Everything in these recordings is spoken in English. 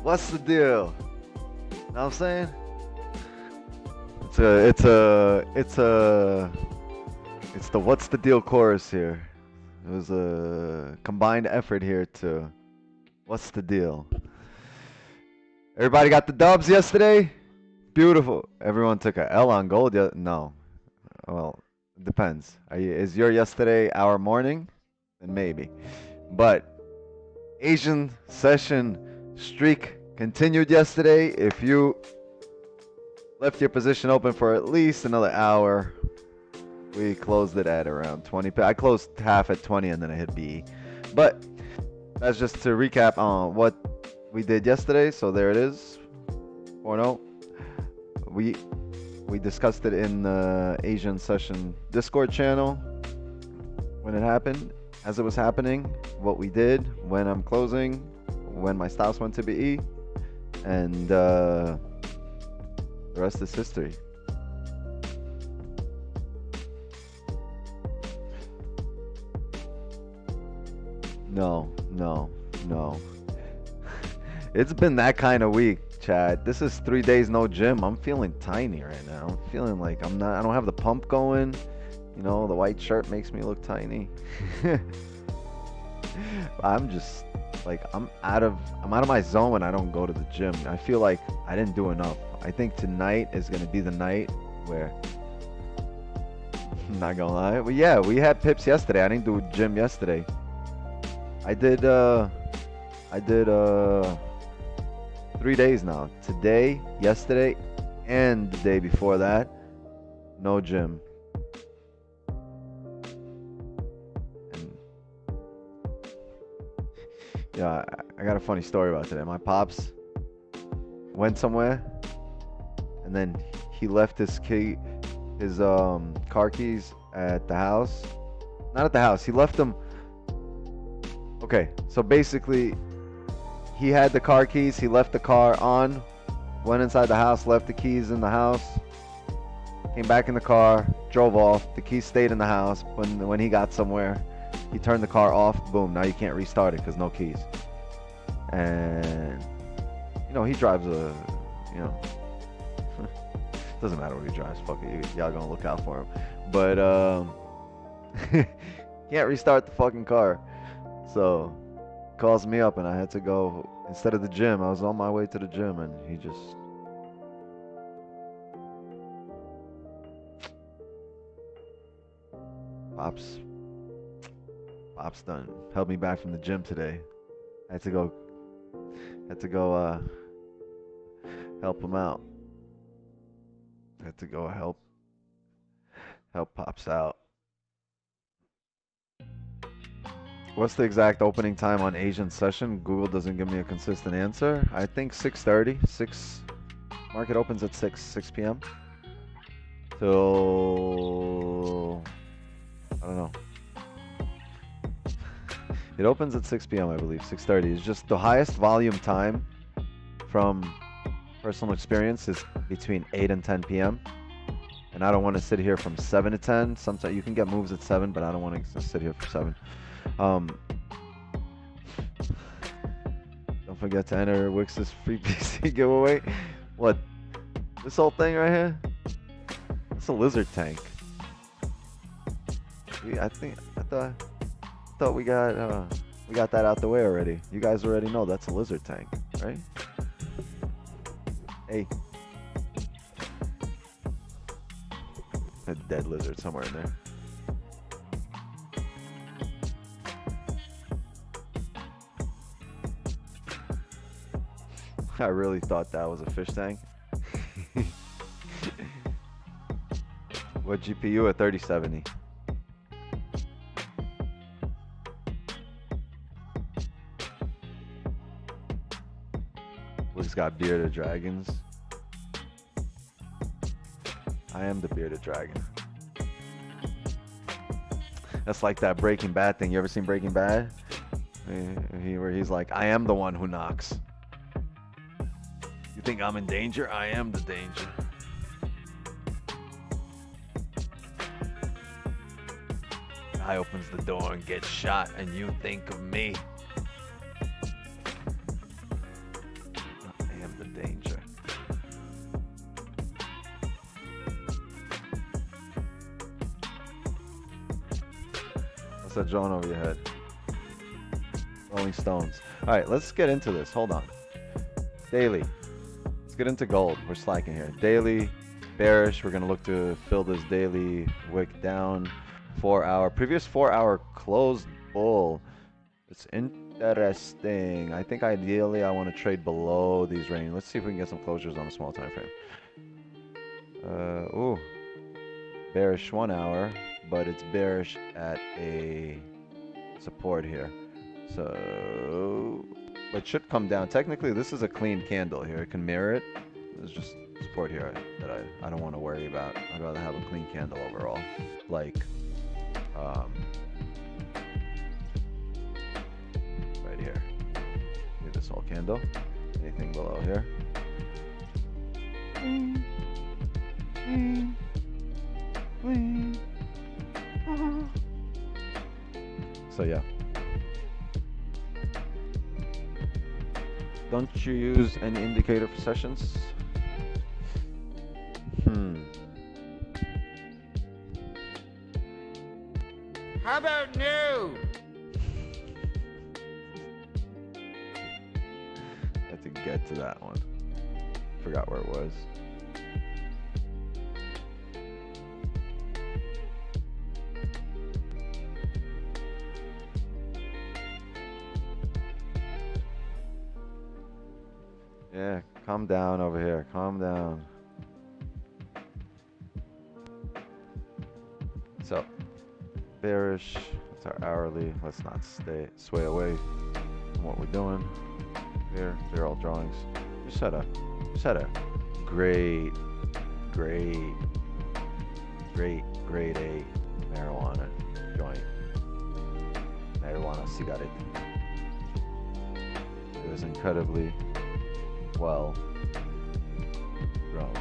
What's the deal? Know what I'm saying? It's the what's the deal chorus here. It was a combined effort here to what's the deal. Everybody got the dubs yesterday? Beautiful. Everyone took a L on gold. No. Well, it depends. Is your yesterday our morning? Then maybe. But Asian session streak continued yesterday. If you left your position open for at least another hour, we closed it at around 20. I closed half at 20 and then I hit BE. But that's just to recap on what we did yesterday. So there it is. 4-0. We discussed it in the Asian session Discord channel when it happened, as it was happening, what we did, when I'm closing, when my stops went to BE, and the rest is history. No. It's been that kind of week, Chad. This is 3 days no gym. I'm feeling tiny right now. I'm feeling like I don't have the pump going. You know, the white shirt makes me look tiny. I'm just like I'm out of my zone when I don't go to the gym. I feel like I didn't do enough. I think tonight is gonna be the night where I'm not gonna lie. But yeah, we had pips yesterday. I didn't do gym yesterday. I did 3 days now. Today, yesterday, and the day before that, no gym. Yeah, I got a funny story about today. My pops went somewhere, and then he left his car keys at the house. Not at the house. He left them. Okay, so basically, he had the car keys. He left the car on, went inside the house, left the keys in the house, came back in the car, drove off. The keys stayed in the house. When he got somewhere, he turned the car off. Boom, now you can't restart it because no keys. And, you know, he drives a, Doesn't matter what he drives. Fuck it. Y'all gonna look out for him. But can't restart the fucking car. So calls me up and I had to go instead of the gym. I was on my way to the gym and he just Pops done held me back from the gym today. I had to go help him out. I had to go help Pops out. What's the exact opening time on Asian session? Google doesn't give me a consistent answer. I think 6:30. Market opens at 6 p.m. till I don't know. It opens at 6 p.m. I believe. 6:30 is just the highest volume time from personal experience is between 8 and 10 p.m. And I don't want to sit here from 7 to 10. Sometimes you can get moves at 7, but I don't want to sit here for 7. Don't forget to enter Wix's free PC giveaway. What? This whole thing right here? It's a lizard tank. I thought we got that out the way already. You guys already know that's a lizard tank, right? Hey. A dead lizard somewhere in there. I really thought that was a fish tank. What GPU? A 3070. Who's got bearded dragons? I am the bearded dragon. That's like that Breaking Bad thing. You ever seen Breaking Bad? Where he's like, I am the one who knocks. You think I'm in danger? I am the danger. Guy opens the door and gets shot, and you think of me. I am the danger. What's that drawing over your head? Rolling Stones. All right, let's get into this. Hold on. Daily. Let's get into gold. We're slacking here. Daily, bearish. We're going to look to fill this daily wick down. 4 hour. Previous 4 hour closed bull. It's interesting. I think ideally I want to trade below these ranges. Let's see if we can get some closures on a small time frame. Ooh. Bearish 1 hour, but it's bearish at a support here. So, but should come down. Technically, this is a clean candle here. It can mirror it. There's just support here that I don't want to worry about. I'd rather have a clean candle overall. Like, right here. Get this whole candle. Anything below here. So yeah. Don't you use any indicator for sessions? How about no? I had to get to that one. Forgot where it was. Yeah, calm down over here. Calm down. So, bearish. That's our hourly. Let's not sway away from what we're doing. Here, they're all drawings. Just had a great grade A marijuana joint. Marijuana cigarette. It was incredibly well grown.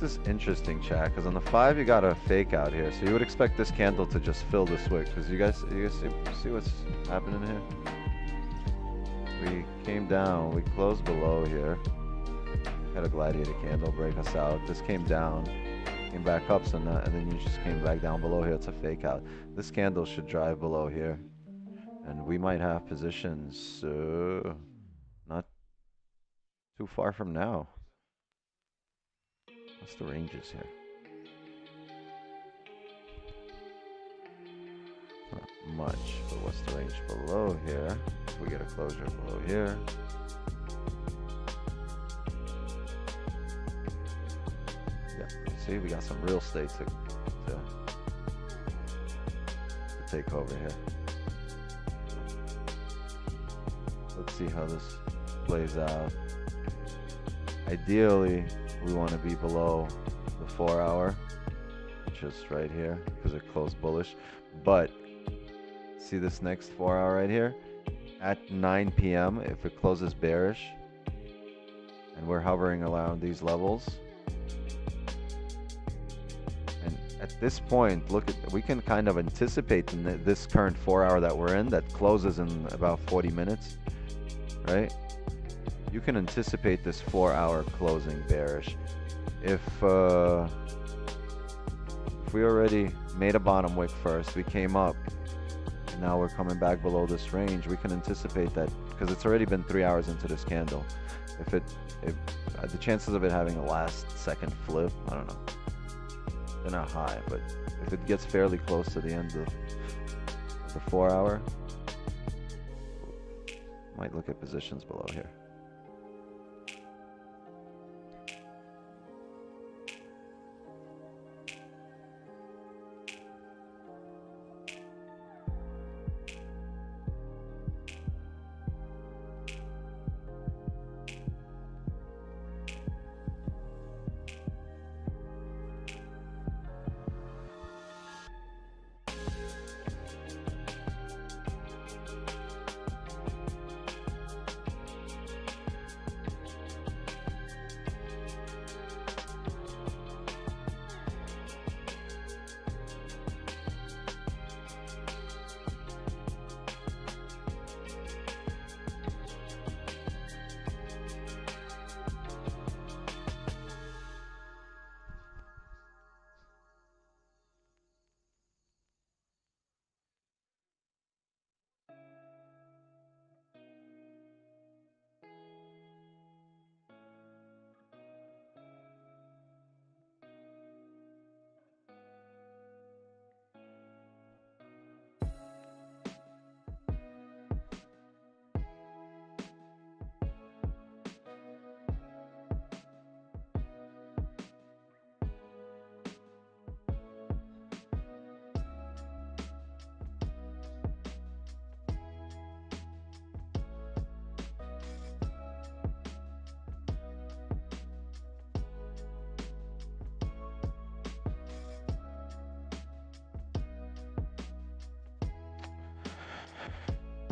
This is interesting, chat, because on the 5 you got a fake out here, so you would expect this candle to just fill this wick. Because you guys see what's happening here? We came down, we closed below here. Had a gladiator candle break us out. This came down, came back up, so now, and then you just came back down below here. It's a fake out. This candle should drive below here, and we might have positions not too far from now. What's the ranges here? Not much, but what's the range below here? If we get a closure below here. Yeah, see, we got some real estate to take over here. Let's see how this plays out. Ideally, we want to be below the 4 hour, which is right here, because it closed bullish. But see this next 4 hour right here? At 9 p.m., if it closes bearish, and we're hovering around these levels, and at this point, look at, we can kind of anticipate this current 4 hour that we're in, that closes in about 40 minutes, right? You can anticipate this 4 hour closing bearish. If we already made a bottom wick first, we came up, and now we're coming back below this range, we can anticipate that, because it's already been 3 hours into this candle. If the chances of it having a last second flip, I don't know, they're not high, but if it gets fairly close to the end of the 4 hour, might look at positions below here.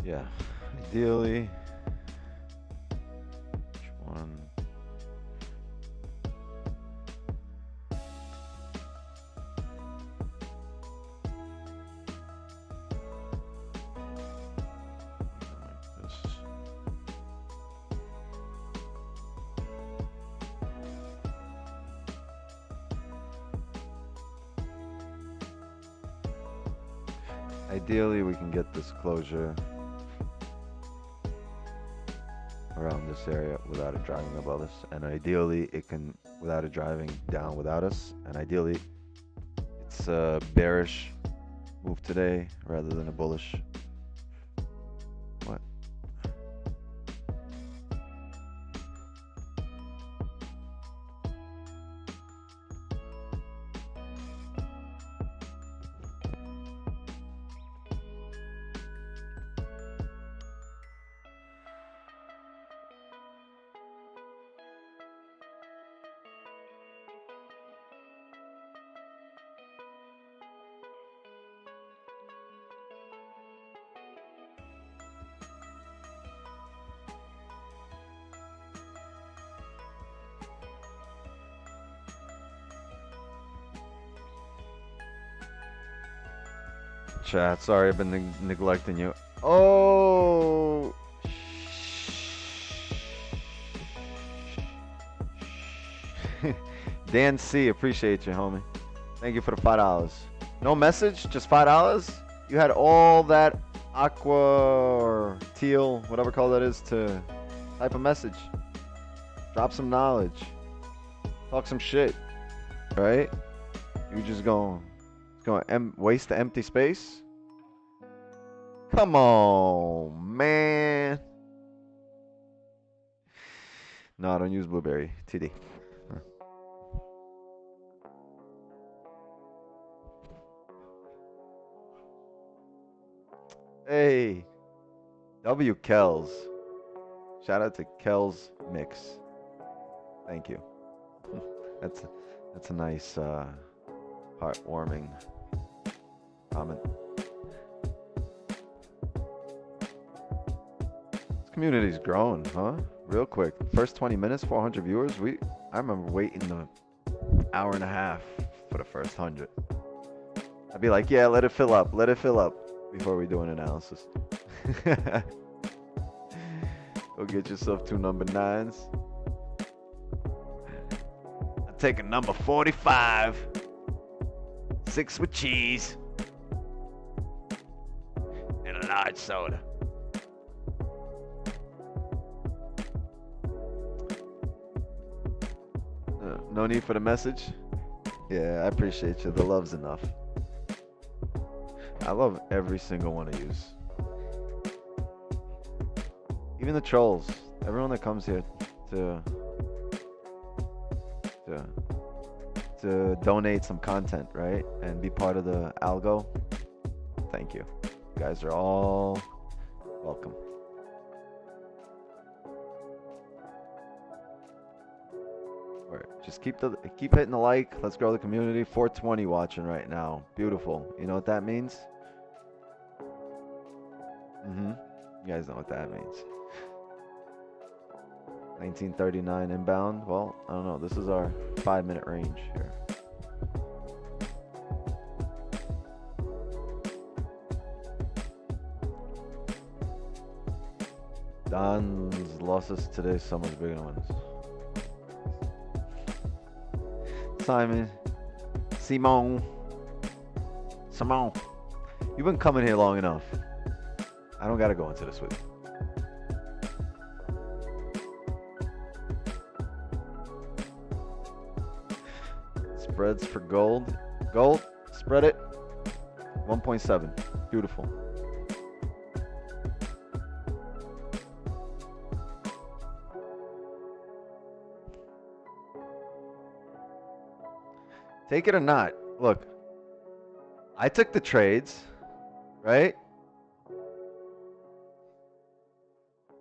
Yeah, ideally, which one? Like this. Ideally, we can get this closure around this area without it driving above us, and ideally it can, without it driving down without us, and ideally it's a bearish move today rather than a bullish. What? chat. Sorry, I've been neglecting you. Oh. Dan C, appreciate you, homie. Thank you for the $5. No message, just $5. You had all that aqua or teal, whatever color that is, to type a message. Drop some knowledge. Talk some shit. Right? You just gonna waste the empty space? Come on, man. No, I don't use Blueberry. TD. Hey, W Kells. Shout out to Kells Mix. Thank you. That's a nice heartwarming comment. This community's grown, huh? Real quick. First 20 minutes, 400 viewers. I remember waiting the hour and a half for the first 100. I'd be like, yeah, let it fill up before we do an analysis. Go get yourself 2 number 9s. I'll take a number 45. 6 with cheese. And a large soda. No need for the message? Yeah, I appreciate you. The love's enough. I love every single one of yous. Even the trolls. Everyone that comes here to donate some content, right? And be part of the algo. Thank you. You guys are all welcome. Just keep hitting the like. Let's grow the community. 420 watching right now. Beautiful. You know what that means? You guys know what that means. 1939 inbound. Well, I don't know. This is our 5-minute range here. Don's losses today. Someone's bigger ones. Simon, Simone, you've been coming here long enough. I don't gotta go into this with you. Spreads for gold. Gold, spread it. 1.7. Beautiful. Take it or not. Look, I took the trades, right?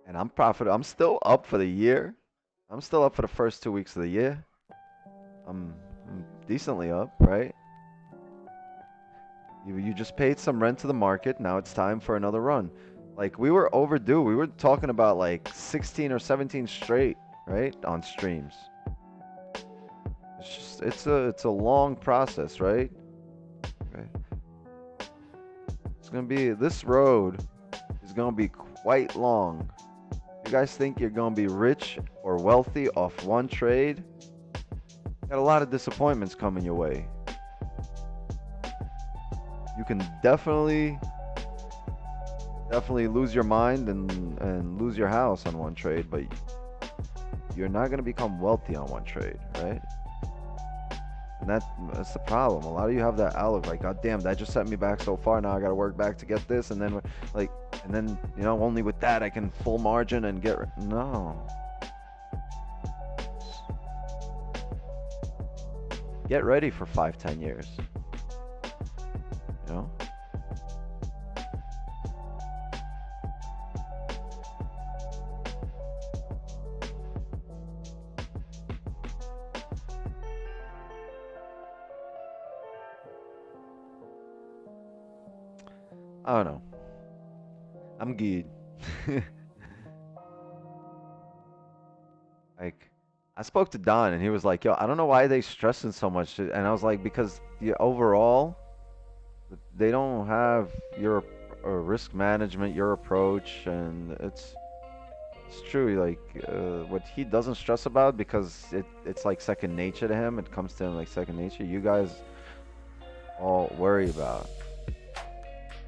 And I'm profitable. I'm still up for the year. I'm still up for the first 2 weeks of the year. I'm decently up, right? You just paid some rent to the market. Now it's time for another run. Like, we were overdue. We were talking about like 16 or 17 straight, right? On streams. It's a long process, right? It's gonna be, this road is gonna be quite long. You guys think you're gonna be rich or wealthy off one trade? Got a lot of disappointments coming your way. You can definitely lose your mind and lose your house on one trade, but you're not gonna become wealthy on one trade, right? And that's the problem. A lot of you have that outlook, like, God damn, that just set me back so far. Now I got to work back to get this, and then you know, only with that I can full margin and get. No. Get ready for 5-10 years. You know. I don't know. I'm good. Like, I spoke to Don and he was like, yo, I don't know why they stressing so much. And I was like, because the overall, They don't have your risk management, your approach, and it's true. Like what he doesn't stress about because it's like second nature to him. It comes to him like second nature. You guys all worry about,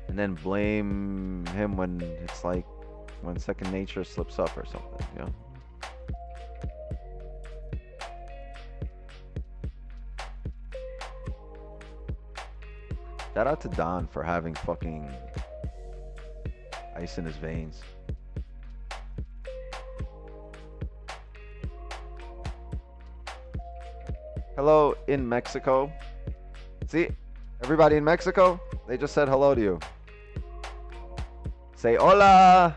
and then blame him when it's like when second nature slips up or something. You know. Shout out to Don for having fucking ice in his veins. Hello in Mexico. See, everybody in Mexico, they just said hello to you. Say hola.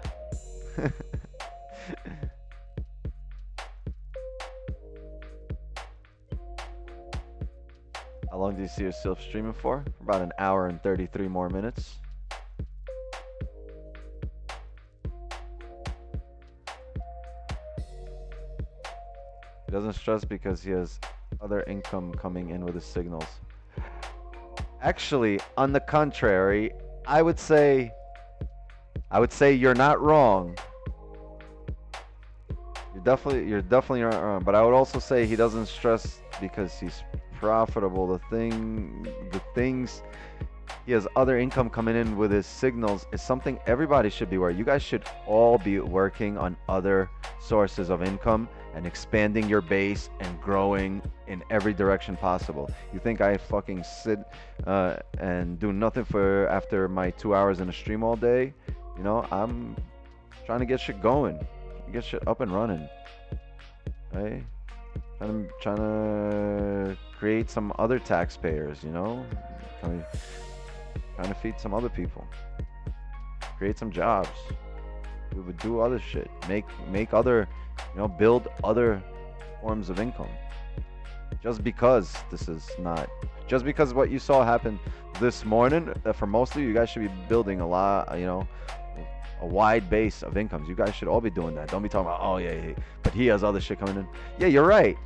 How long do you see yourself streaming for? About an hour and 33 more minutes. He doesn't stress because he has other income coming in with his signals. Actually, on the contrary, I would say you're not wrong. You're definitely not wrong. But I would also say he doesn't stress because he's profitable. The things he has other income coming in with his signals is something everybody should be aware. You guys should all be working on other sources of income and expanding your base and growing in every direction possible. You think I fucking sit and do nothing for after my 2 hours in a stream all day? You know, I'm trying to get shit going, get shit up and running, right? Trying to create some other taxpayers, you know, trying to feed some other people, create some jobs. We would do other shit, make other, you know, build other forms of income. Just because what you saw happen this morning, for most of you, you guys should be building a lot, you know, a wide base of incomes. You guys should all be doing that. Don't be talking about, oh yeah, but he has other shit coming in. Yeah, you're right.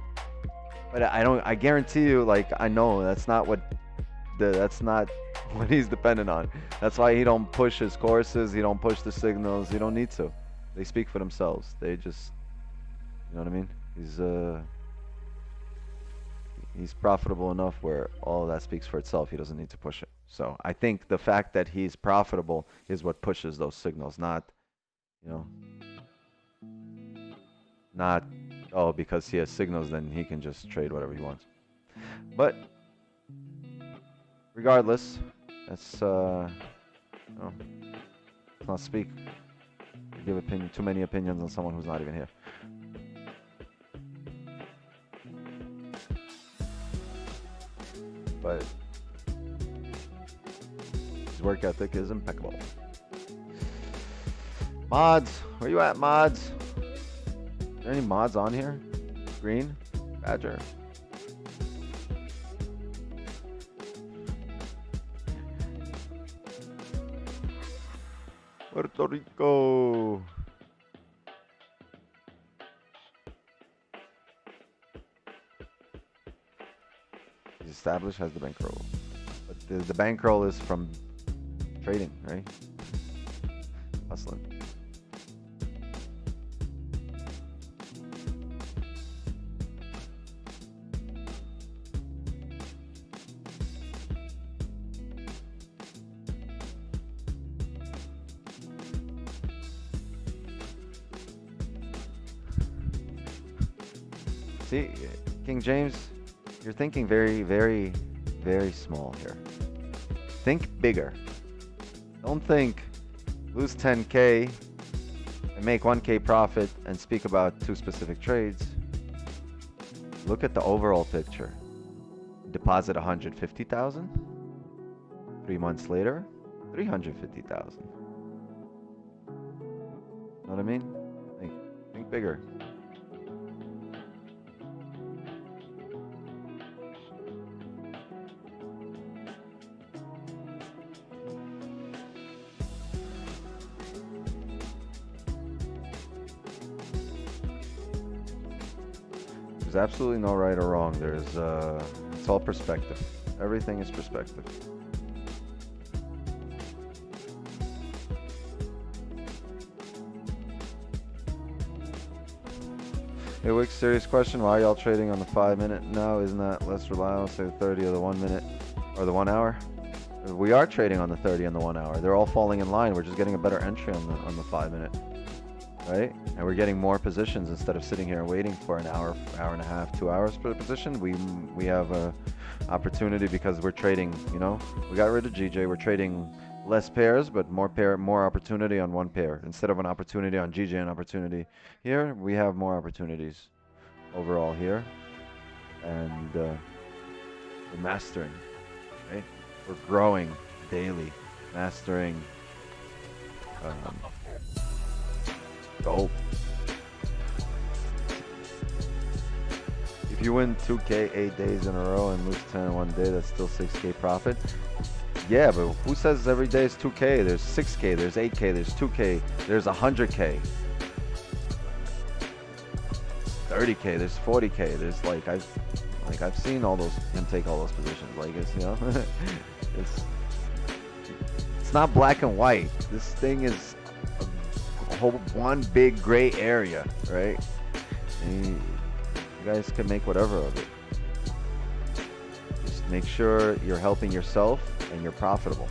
But I guarantee you, like, I know that's not what he's dependent on. That's why he don't push his courses, he don't push the signals, he don't need to. They speak for themselves. They just, you know what I mean? He's profitable enough where all of that speaks for itself. He doesn't need to push it. So I think the fact that he's profitable is what pushes those signals, not, you know, not, oh, because he has signals, then he can just trade whatever he wants. But regardless, let's not speak, give too many opinions on someone who's not even here. But his work ethic is impeccable. Mods, where you at, mods? Are there any mods on here? Green, Badger. Puerto Rico. He's established, has the bankroll. But the bankroll is from trading, right? Hustling. See, King James, you're thinking very, very, very small here. Think bigger. Don't think lose 10K and make 1K profit and speak about 2 specific trades. Look at the overall picture. Deposit 150,000. 3 months later, 350,000. Know what I mean? Think bigger. There's absolutely no right or wrong. It's all perspective. Everything is perspective. Hey, Wick, serious question. Why are y'all trading on the 5-minute now? Isn't that less reliable, say the 30 or the 1 minute or the 1 hour? We are trading on the 30 and the 1 hour. They're all falling in line. We're just getting a better entry on the 5-minute, right? And we're getting more positions instead of sitting here and waiting for an hour, hour and a half, 2 hours for the position. We have a opportunity because we're trading. You know, we got rid of GJ. We're trading less pairs, but more opportunity on one pair instead of an opportunity on GJ. An opportunity here, we have more opportunities overall here, and we're mastering, right? We're growing daily, mastering gold. If you win 2K 8 days in a row and lose 10 in one day, that's still 6K profit. Yeah, but who says every day is 2K? There's 6K, there's 8K, there's 2K, there's 100K, 30K, there's 40K. There's I've seen all those him take all those positions. Like it's, you know, it's not black and white. This thing is a whole one big gray area, right? And you guys can make whatever of it. Just make sure you're helping yourself and you're profitable.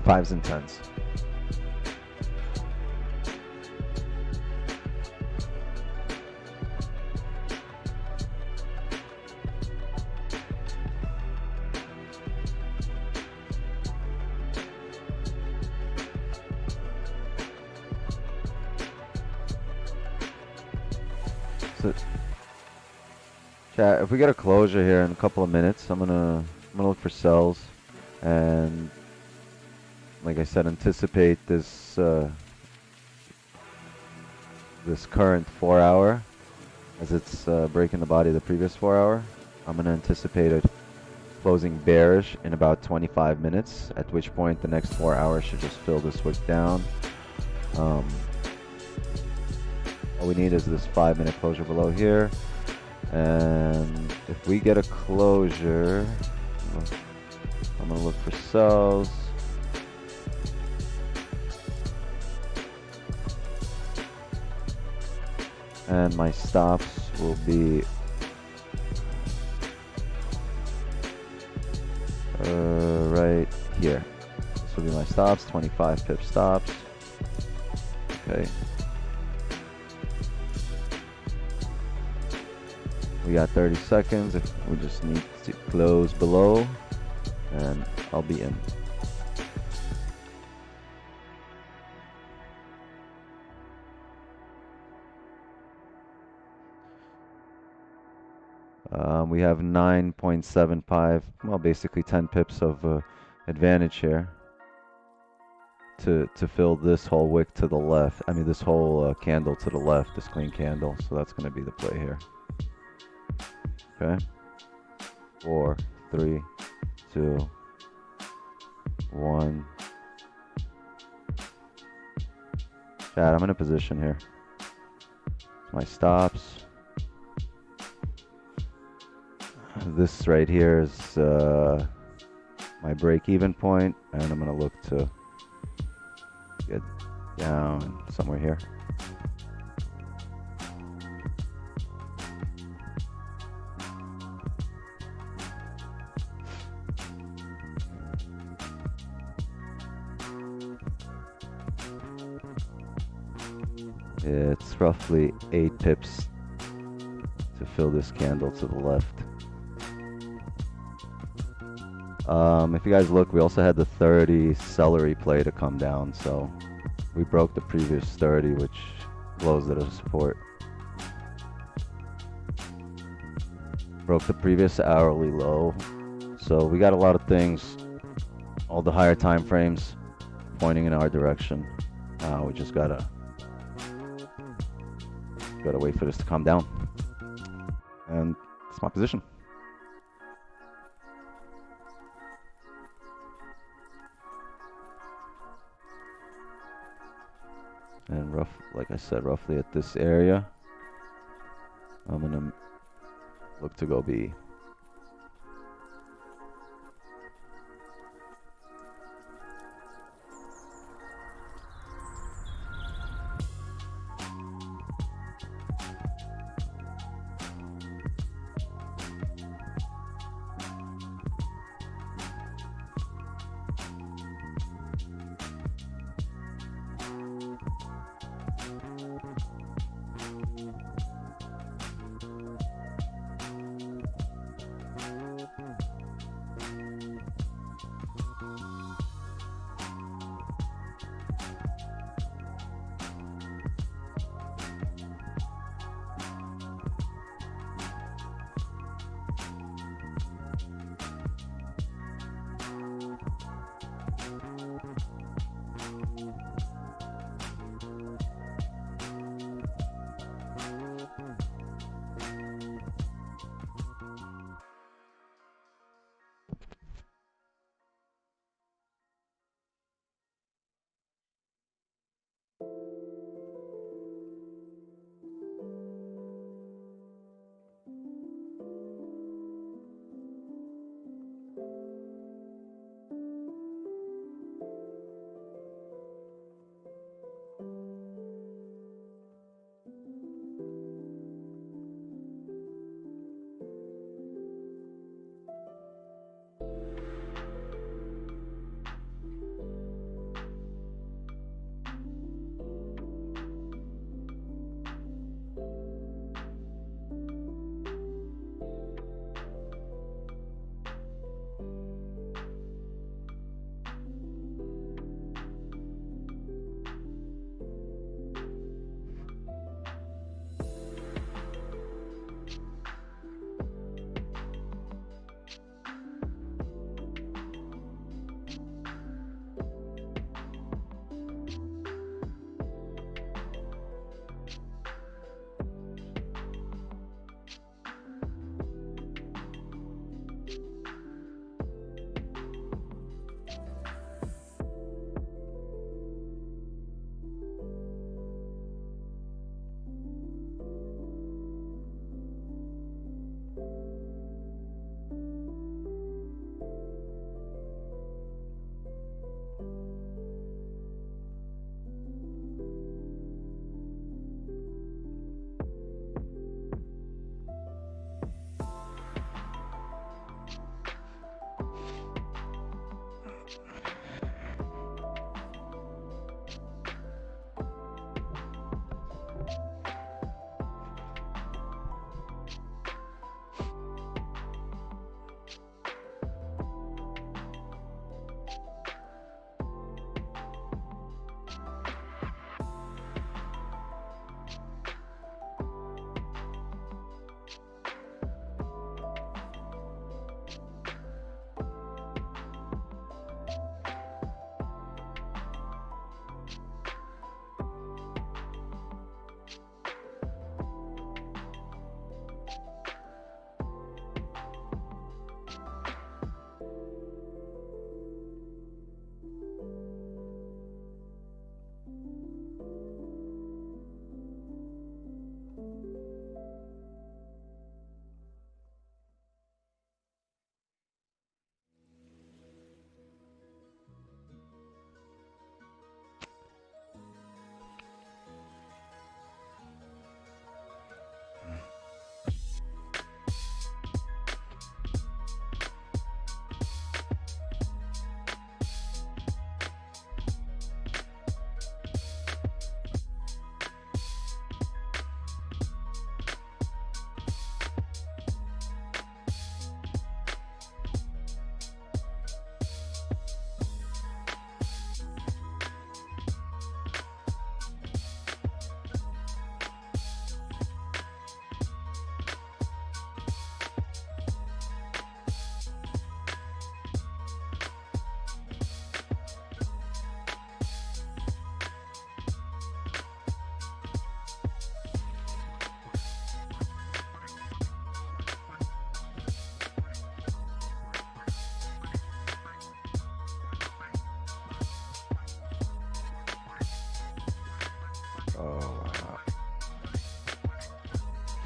Fives and tens. So, chat, if we get a closure here in a couple of minutes, I'm gonna look for sells, and like I said, anticipate this this current 4 hour as it's breaking the body of the previous 4 hour. I'm gonna anticipate it closing bearish in about 25 minutes, at which point the next 4 hours should just fill this wick down. All we need is this 5-minute closure below here, and if we get a closure, I'm gonna look for sells. And my stops will be right here. This will be my stops, 25 pip stops. Okay. We got 30 seconds. If we just need to close below, and I'll be in. We have 9.75, well, basically 10 pips of advantage here to fill this whole wick to the left. I mean, this whole candle to the left, this clean candle. So that's going to be the play here. Okay. 4, 3, 2, 1. Chat, I'm in a position here. My stops. This right here is my break-even point, and I'm going to look to get down somewhere here. It's roughly 8 pips to fill this candle to the left. If you guys look, we also had the 30 celery play to come down, so we broke the previous 30, which blows it as support. Broke the previous hourly low, so we got a lot of things, all the higher time frames pointing in our direction. We just gotta wait for this to come down, and it's my position. And like I said, roughly at this area, I'm gonna look to go B.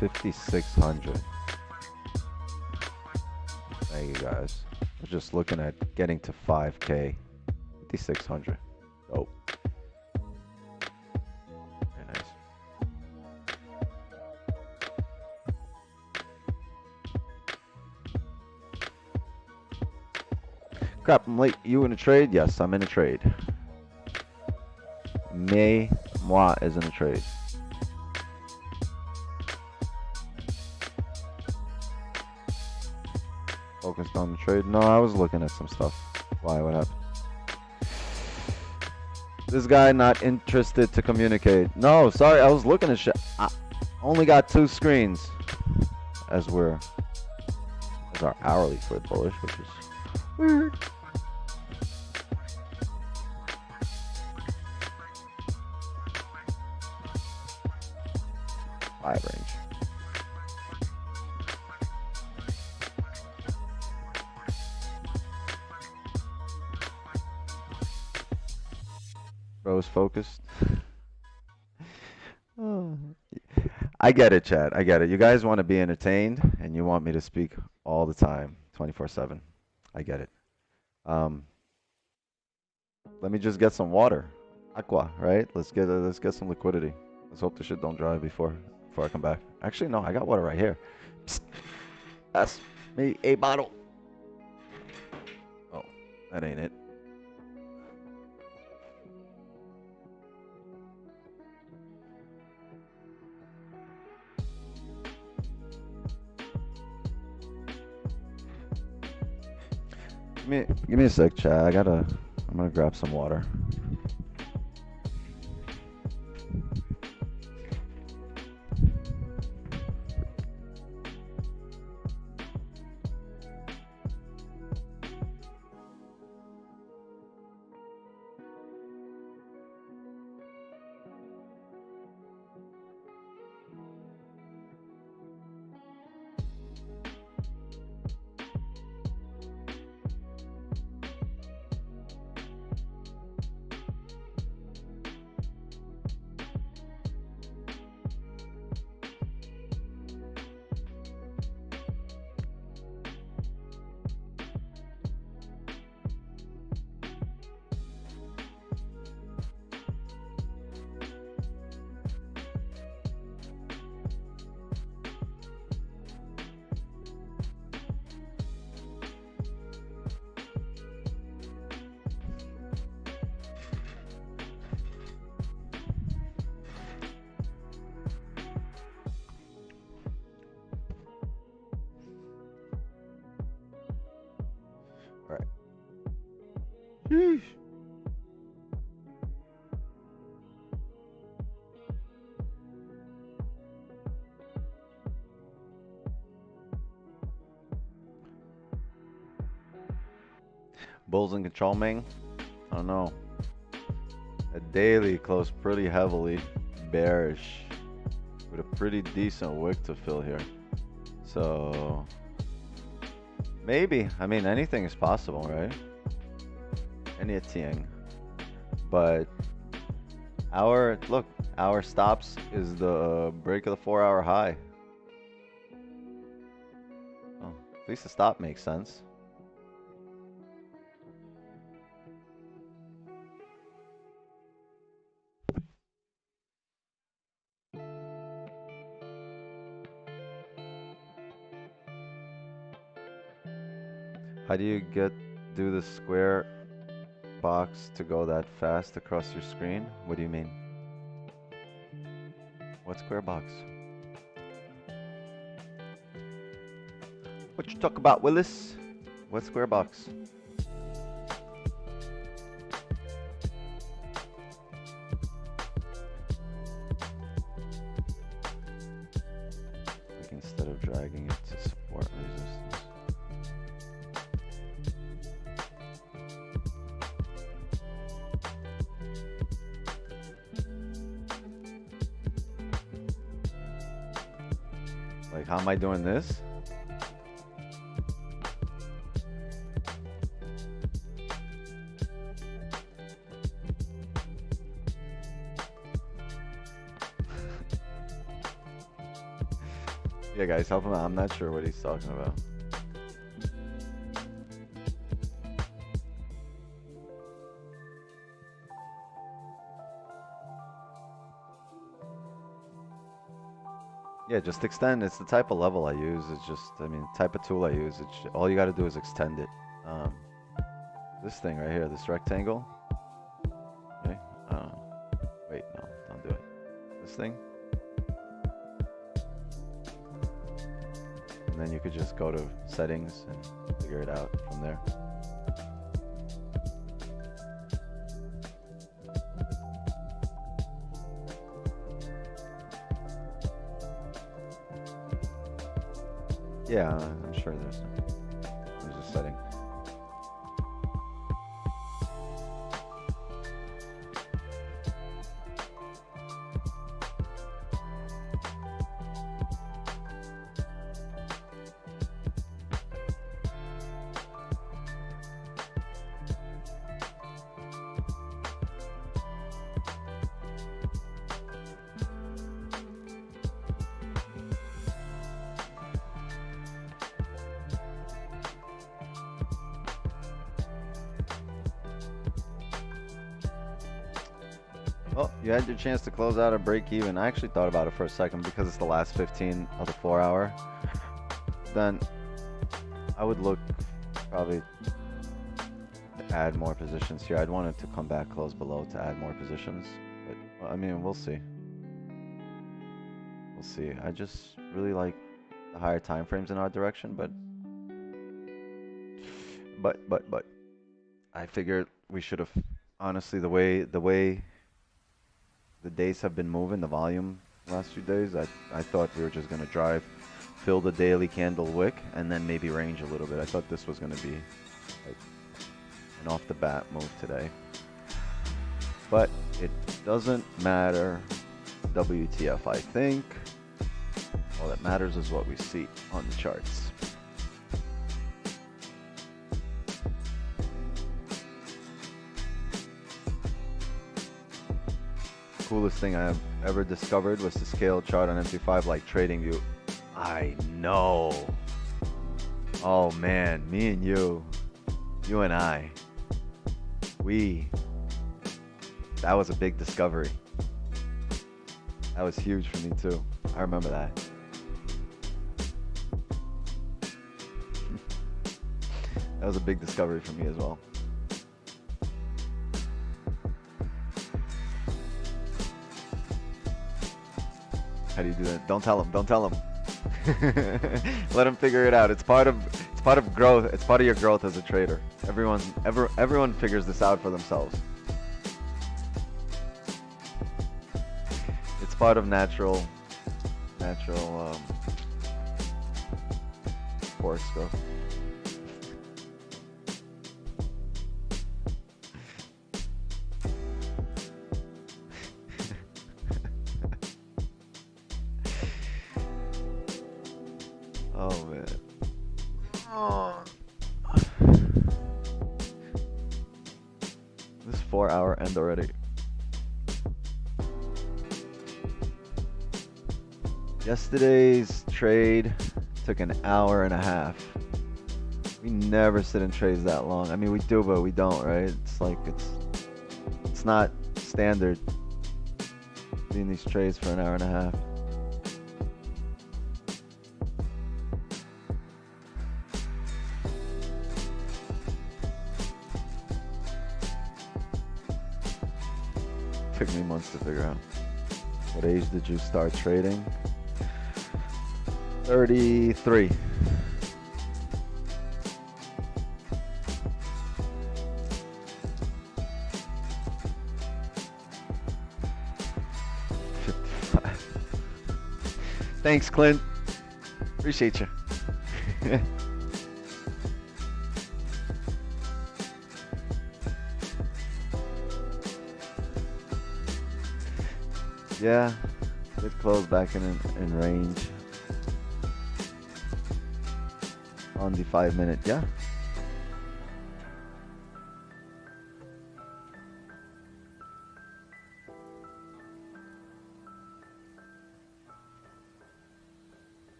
5,600. Thank you guys. We're just looking at getting to 5K. 5,600. Oh. Very nice. Crap, I'm late. You in a trade? Yes, I'm in a trade. Moi is in a trade. Focused on the trade? No, I was looking at some stuff. Why? What happened? This guy not interested to communicate. No, sorry, I was looking at shit. I only got 2 screens as our hourly for bullish, which is weird. Five range. Bro's focused. Oh. I get it, chat. I get it. You guys want to be entertained, and you want me to speak all the time, 24/7. I get it. Let me just get some water, aqua, right? Let's get some liquidity. Let's hope the shit don't dry before I come back. Actually, no, I got water right here. Psst. That's me a bottle. Oh, that ain't it. Give me a sec, chat. I'm gonna grab some water. All right. Sheesh. Bulls in control, Ming? I don't know. A daily closed pretty heavily bearish with a pretty decent wick to fill here. So maybe. I mean, anything is possible, right? Anything. But our stops is the break of the 4-hour high. Oh, at least the stop makes sense. How do you do the square box to go that fast across your screen? What do you mean? What square box? What you talk about, Willis? What square box? Like instead of dragging it to support resistance. Like, how am I doing this? Yeah, guys, help him out. I'm not sure what he's talking about. Yeah, just extend. It's the type of level I use. It's just, I mean, type of tool I use. All you got to do is extend it. This thing right here, this rectangle. Okay. Wait, no, don't do it. This thing. And then you could just go to settings and figure it out from there. Yeah, I'm sure there's a setting. Well, you had your chance to close out or break even. I actually thought about it for a second because it's the last 15 of the 4 hour. Then I would look probably to add more positions here. I'd want it to come back close below to add more positions. But, well, I mean, we'll see. We'll see. I just really like the higher time frames in our direction, but I figured we should have, honestly, the way the days have been moving, the volume last few days, I thought we were just going to fill the daily candle wick, and then maybe range a little bit. I thought this was going to be like an off the bat move today. But it doesn't matter, WTF, I think. All that matters is what we see on the charts. Coolest thing I have ever discovered was to scale chart on MT5 like trading view. I know. Oh man, me and you and I, that was a big discovery. That was huge for me too. I remember that. That was a big discovery for me as well. How do you do that? Don't tell him. Don't tell him. Let him figure it out. It's part of growth. It's part of your growth as a trader. Everyone figures this out for themselves. It's part of natural forex growth. Oh man. Oh. This 4 hour end already. Yesterday's trade took an hour and a half. We never sit in trades that long. I mean, we do, but we don't, right? It's like it's not standard doing these trades for an hour and a half. Took me months to figure out. What age did you start trading? 33. Thanks, Clint. Appreciate you. Yeah, good close back in range on the 5 minute. Yeah.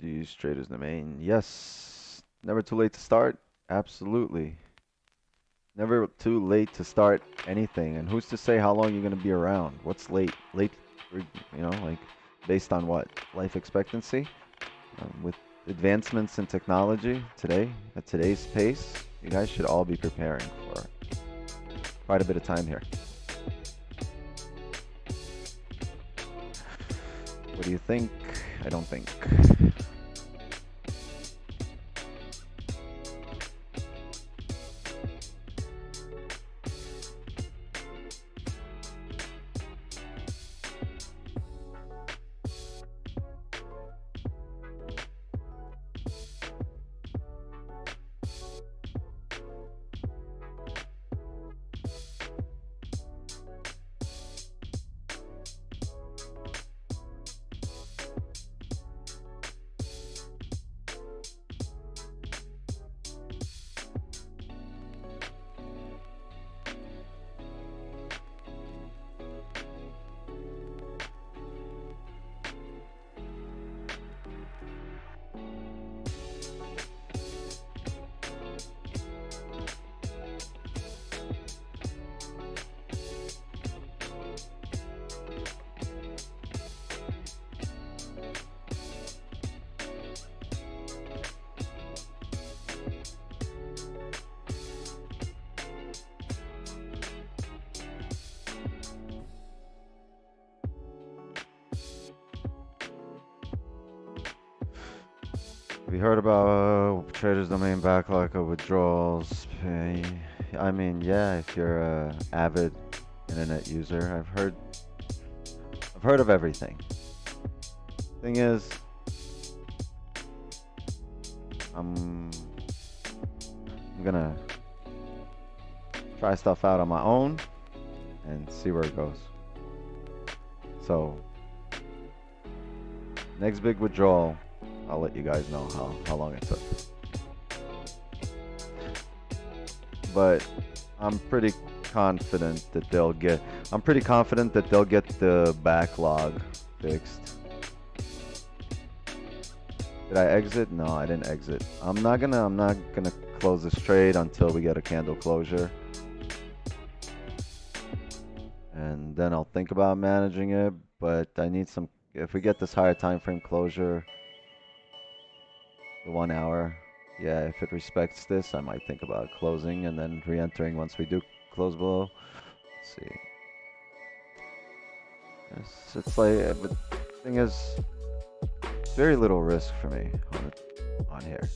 These traders domain. Yes. Never too late to start. Absolutely. Never too late to start anything. And who's to say how long you're going to be around? What's late? Late, you know, like based on what? Life expectancy? With advancements in technology today, at today's pace, you guys should all be preparing for quite a bit of time here. What do you think? I don't think. We heard about traders domain backlog of withdrawals. I mean, yeah, if you're a avid internet user, I've heard of everything. Thing is, I'm gonna try stuff out on my own and see where it goes. So, next big withdrawal, I'll let you guys know how long it took. But I'm pretty confident that they'll get the backlog fixed. Did I exit? No, I didn't exit. I'm not gonna close this trade until we get a candle closure. And then I'll think about managing it, but I need some, if we get this higher time frame closure, the 1 hour, yeah, if it respects this, I might think about closing and then re-entering once we do close below. Let's see. It's like, but the thing is, very little risk for me on here.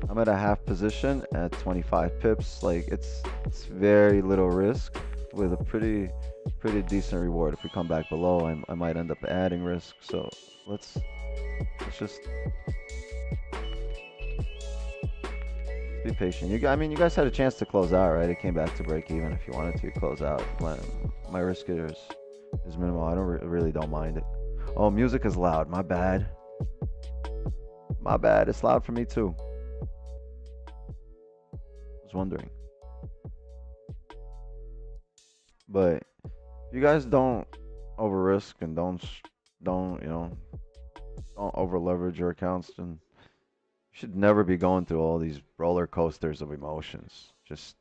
I'm at a half position at 25 pips. Like it's very little risk with a pretty decent reward. If we come back below, I might end up adding risk. So let's just be patient. I mean, you guys had a chance to close out, right? It came back to break even. If you wanted to close out, my risk is minimal. I really don't mind it. Oh, music is loud. My bad. My bad. It's loud for me too. I was wondering. But you guys don't over risk and don't over leverage your accounts, and you should never be going through all these roller coasters of emotions. Just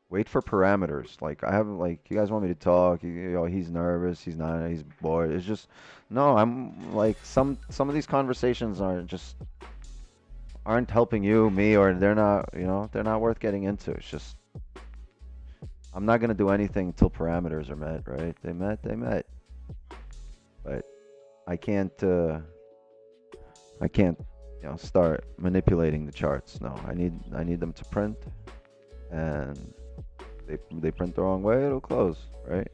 wait for parameters. Like I haven't, like, you guys want me to talk, he's nervous, he's not, he's bored. It's just, no, I'm like, some of these conversations aren't helping you, me, or they're not worth getting into. It's just, I'm not gonna do anything until parameters are met, right? They met. But I can't start manipulating the charts. No, I need them to print, and they print the wrong way, it'll close, right?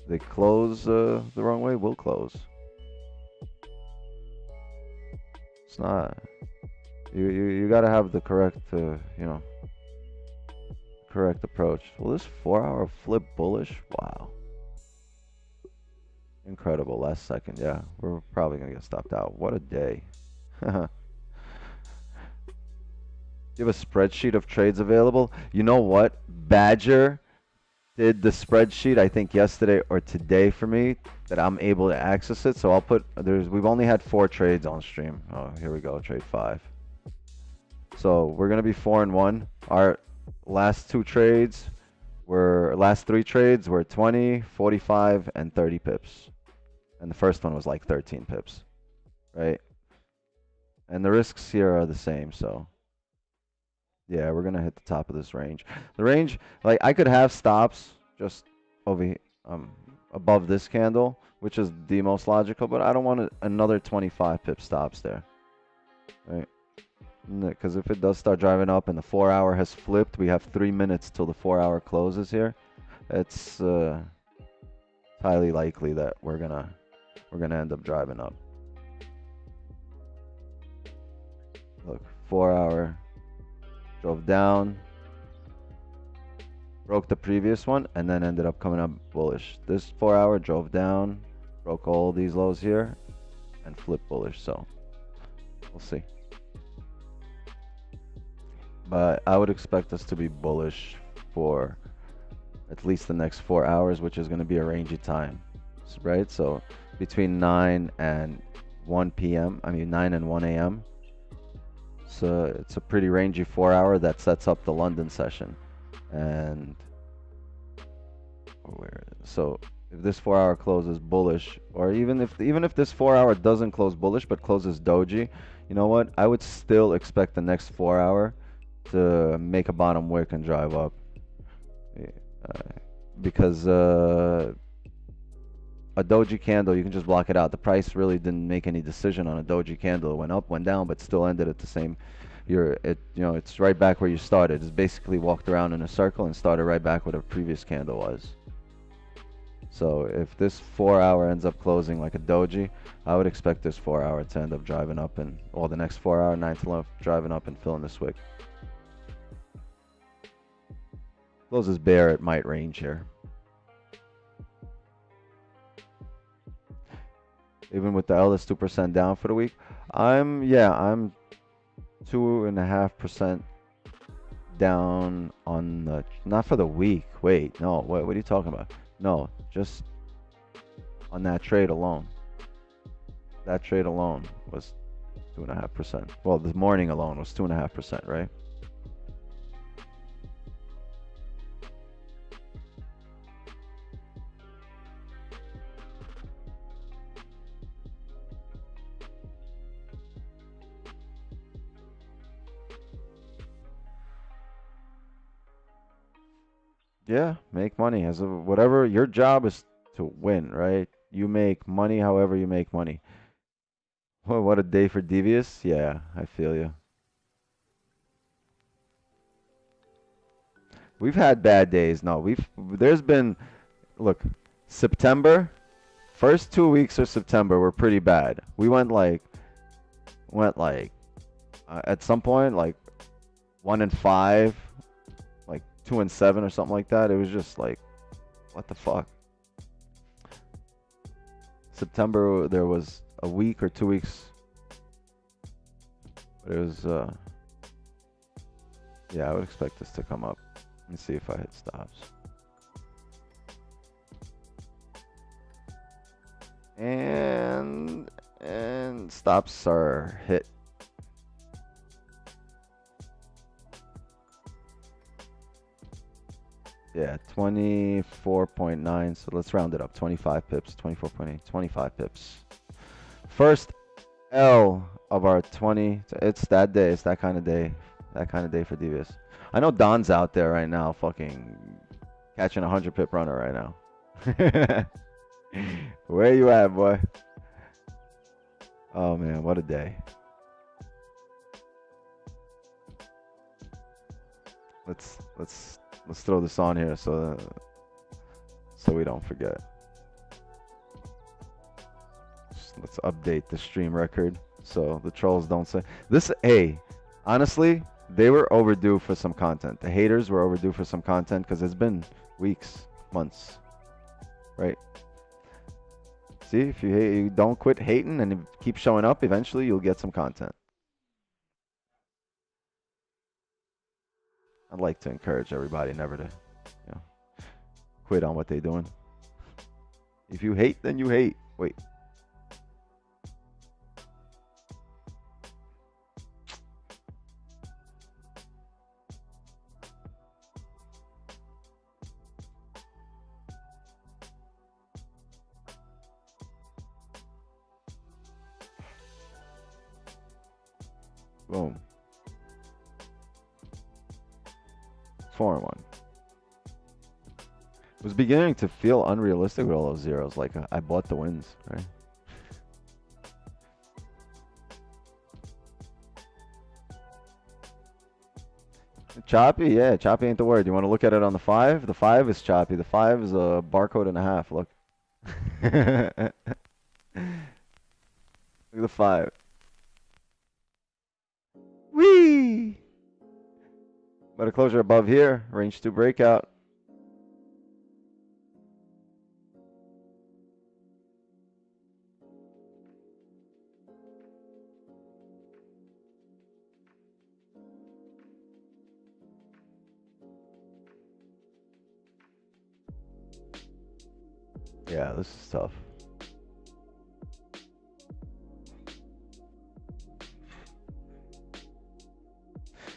They close the wrong way, we'll close. It's not, you gotta have the correct correct approach. Will this 4-hour flip bullish? Wow. Incredible. Last second. Yeah, we're probably going to get stopped out. What a day. You have a spreadsheet of trades available? You know what? Badger did the spreadsheet, I think yesterday or today for me, that I'm able to access it. So I'll put, we've only had 4 trades on stream. Oh, here we go, trade 5. So we're gonna be 4-1. Our last 2 trades last 3 trades were 20, 45, and 30 pips. And the first one was like 13 pips, right? And the risks here are the same, so yeah, we're gonna hit the top of this range. The range, like I could have stops just over here, above this candle, which is the most logical, but I don't want another 25 pip stops there, right? Because if it does start driving up and the 4-hour has flipped, we have 3 minutes till the 4-hour closes here. It's highly likely that we're gonna end up driving up. Look, 4-hour drove down, broke the previous one, and then ended up coming up bullish. This 4-hour drove down, broke all these lows here, and flipped bullish. So we'll see. But I would expect us to be bullish for at least the next 4 hours, which is going to be a rangy time, right? So between 9 and 1 p.m., I mean 9 and 1 a.m. So it's a pretty rangy 4-hour that sets up the London session. And so if this 4-hour closes bullish, or even if this 4-hour doesn't close bullish but closes doji, you know what? I would still expect the next 4-hour to make a bottom wick and drive up, because a doji candle, you can just block it out. The price really didn't make any decision on a doji candle. It went up, went down, but still ended at the same. It's right back where you started. It's basically walked around in a circle and started right back where the previous candle was. So if this 4-hour ends up closing like a doji, I would expect this 4-hour to end up driving up, and the next 4-hour, 9 to 11, driving up and filling this wick. Closes bear, it might range here. Even with the LS 2% down for the week, I'm 2.5% down on the, not for the week. Wait, no, what are you talking about? No, just on that trade alone. That trade alone was 2.5%. Well, this morning alone was 2.5%, right? Yeah, make money. Whatever your job is to win, right? You make money however you make money. What a day for Devious. Yeah, I feel you. We've had bad days. No, there's been, look, September, first 2 weeks of September were pretty bad. We went like at some point like 1-5. 2-7 or something like that. It was just like, what the fuck? September, there was a week or 2 weeks. But it was, yeah, I would expect this to come up. Let me see if I hit stops. And stops are hit. Yeah, 24.9. So let's round it up. 25 pips, 24.8, 25 pips. First L of our 20. It's that day. It's that kind of day. That kind of day for Devious. I know Don's out there right now fucking catching a 100 pip runner right now. Where you at, boy? Oh, man, what a day. Let's throw this on here so we don't forget. Let's update the stream record so the trolls don't say this. Hey, honestly, they were overdue for some content. The haters were overdue for some content because it's been weeks, months, right? See, if you hate, you don't quit hating and keep showing up, eventually you'll get some content. I'd like to encourage everybody never to, quit on what they're doing. If you hate, then you hate. Wait. Boom. 4-1. It was beginning to feel unrealistic with all those zeros. Like I bought the wins, right? Choppy, yeah, choppy ain't the word. You want to look at it on the 5? The 5 is choppy. The 5 is a barcode and a half. Look. Look at the 5. Whee! Better closure above here. Range 2 breakout. Yeah, this is tough.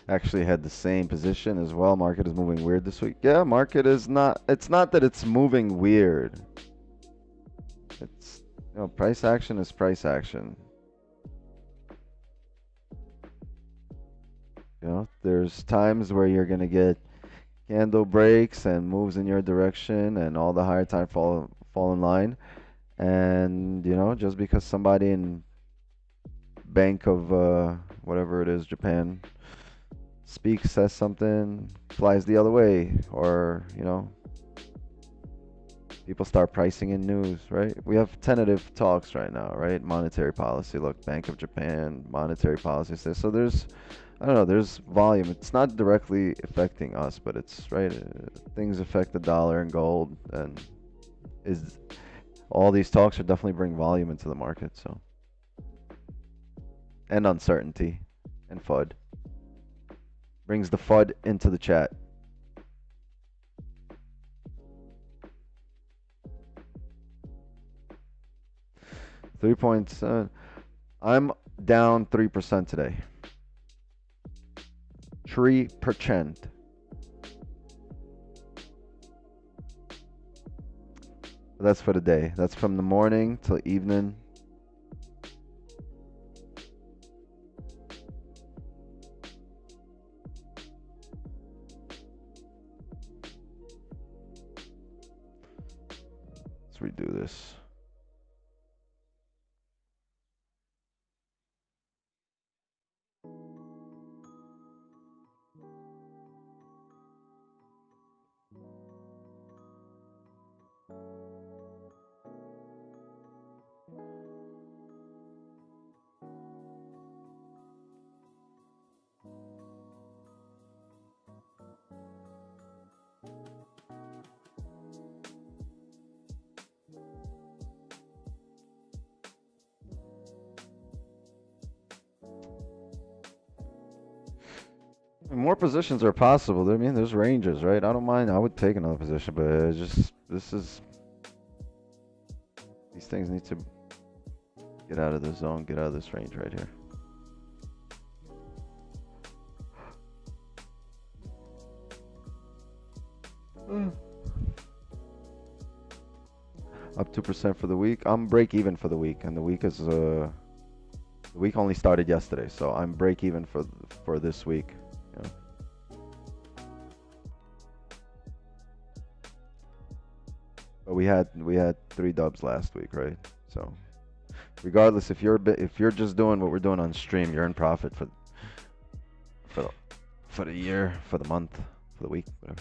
Actually had the same position as well. Market is moving weird this week. Yeah, market is not, it's not that it's moving weird. It's, you know, price action is price action. You know, there's times where you're going to get candle breaks and moves in your direction and all the higher time fall in line. And, you know, just because somebody in Bank of whatever it is, Japan, speaks, says something, flies the other way, or, you know, people start pricing in news, right? We have tentative talks right now, right? Monetary policy. Look, Bank of Japan, monetary policy. So there's, I don't know, there's volume. It's not directly affecting us, but it's, right, things affect the dollar and gold, and is all these talks are definitely bring volume into the market, so. And uncertainty and FUD. Brings the FUD into the chat. $3.7. I'm down 3% today. 3%. That's for the day. That's from the morning till evening. Let's redo this. More positions are possible. I mean, there's ranges, right? I don't mind. I would take another position, but it's just, this is, these things need to get out of the zone, get out of this range right here. Up 2% for the week. I'm break even for the week, and the week is the week only started yesterday, so I'm break even for this week. Yeah. But we had 3 dubs last week, right? So regardless, if you're just doing what we're doing on stream, you're in profit for the year, for the month, for the week, whatever.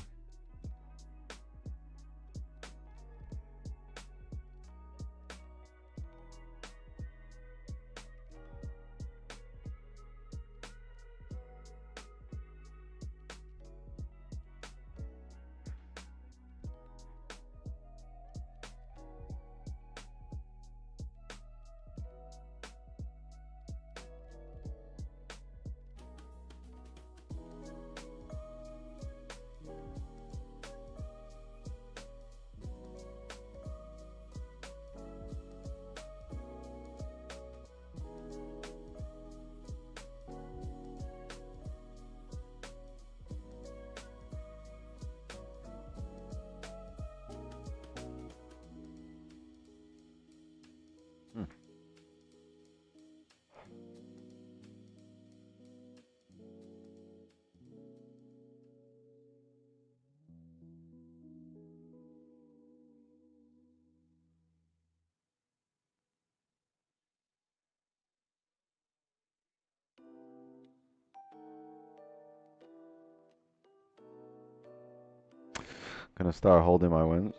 Gonna start holding my wins.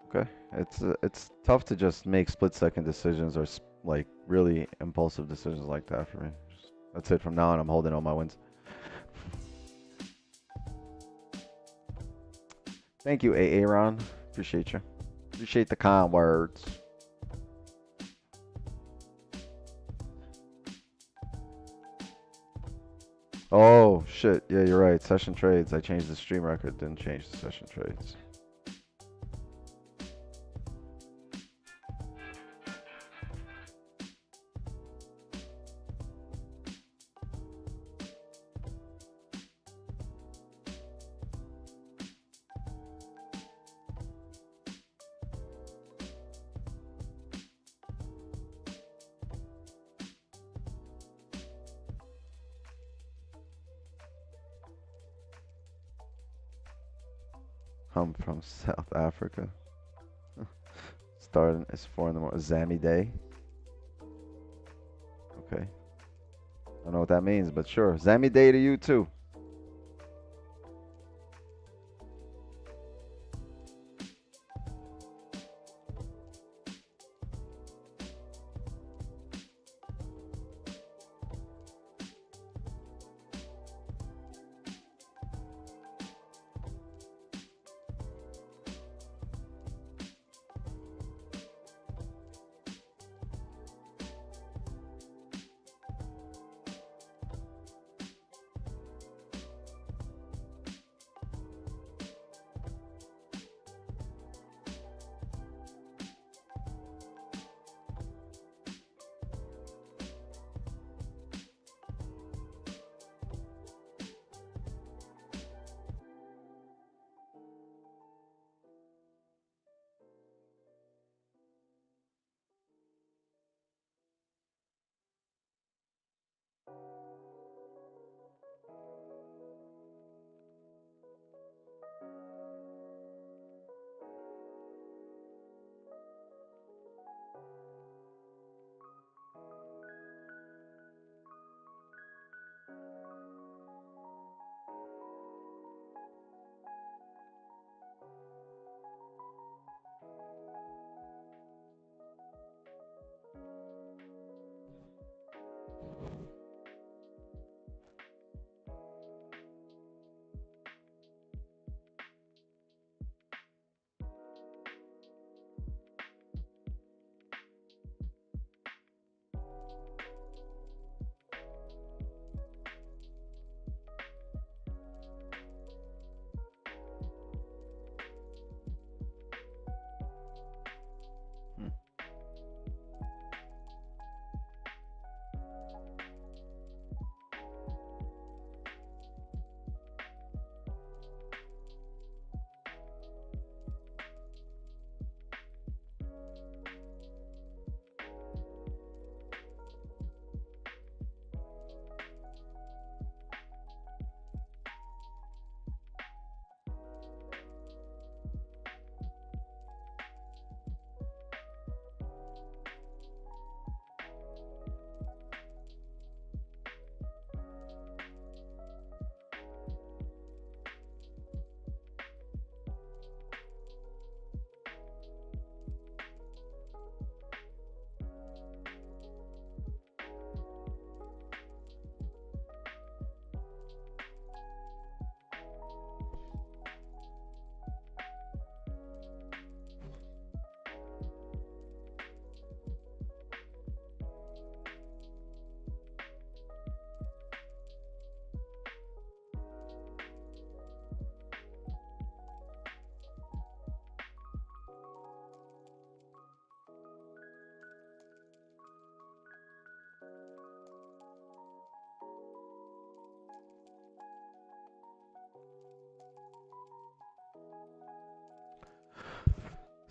Okay, it's tough to just make split-second decisions or like really impulsive decisions like that for me. That's it. From now on, I'm holding all my wins. Thank you, Aaron. Appreciate you. Appreciate the kind words. Oh shit! Yeah, you're right. Session trades. I changed the stream record. Didn't change the session trades. I'm from South Africa. Starting it's 4 in the morning. Zammy day. Okay. I don't know what that means, but sure. Zammy day to you too.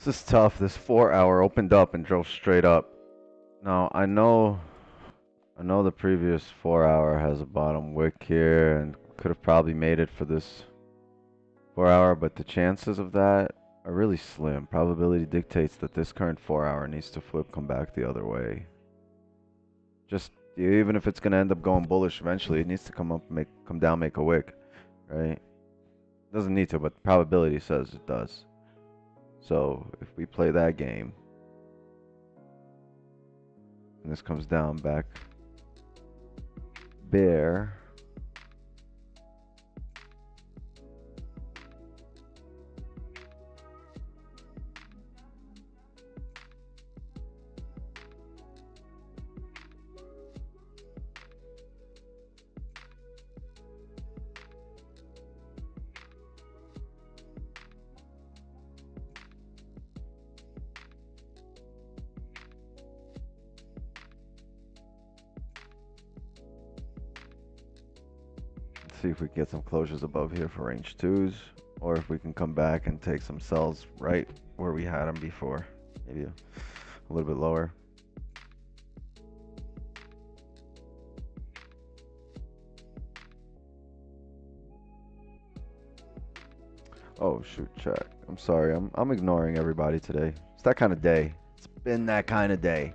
This is tough. This 4 hour opened up and drove straight up. Now I know the previous 4 hour has a bottom wick here and could have probably made it for this 4 hour, but the chances of that are really slim. Probability dictates that this current 4 hour needs to flip, come back the other way. Just Even if it's gonna end up going bullish eventually, it needs to come down, make a wick, right? It doesn't need to, but probability says it does. So if we play that game, and this comes down back bear, see if we can get some closures above here for range twos, or if we can come back and take some sells right where we had them before, maybe a little bit lower. Oh shoot, check. I'm sorry, I'm ignoring everybody today. It's that kind of day. It's been that kind of day.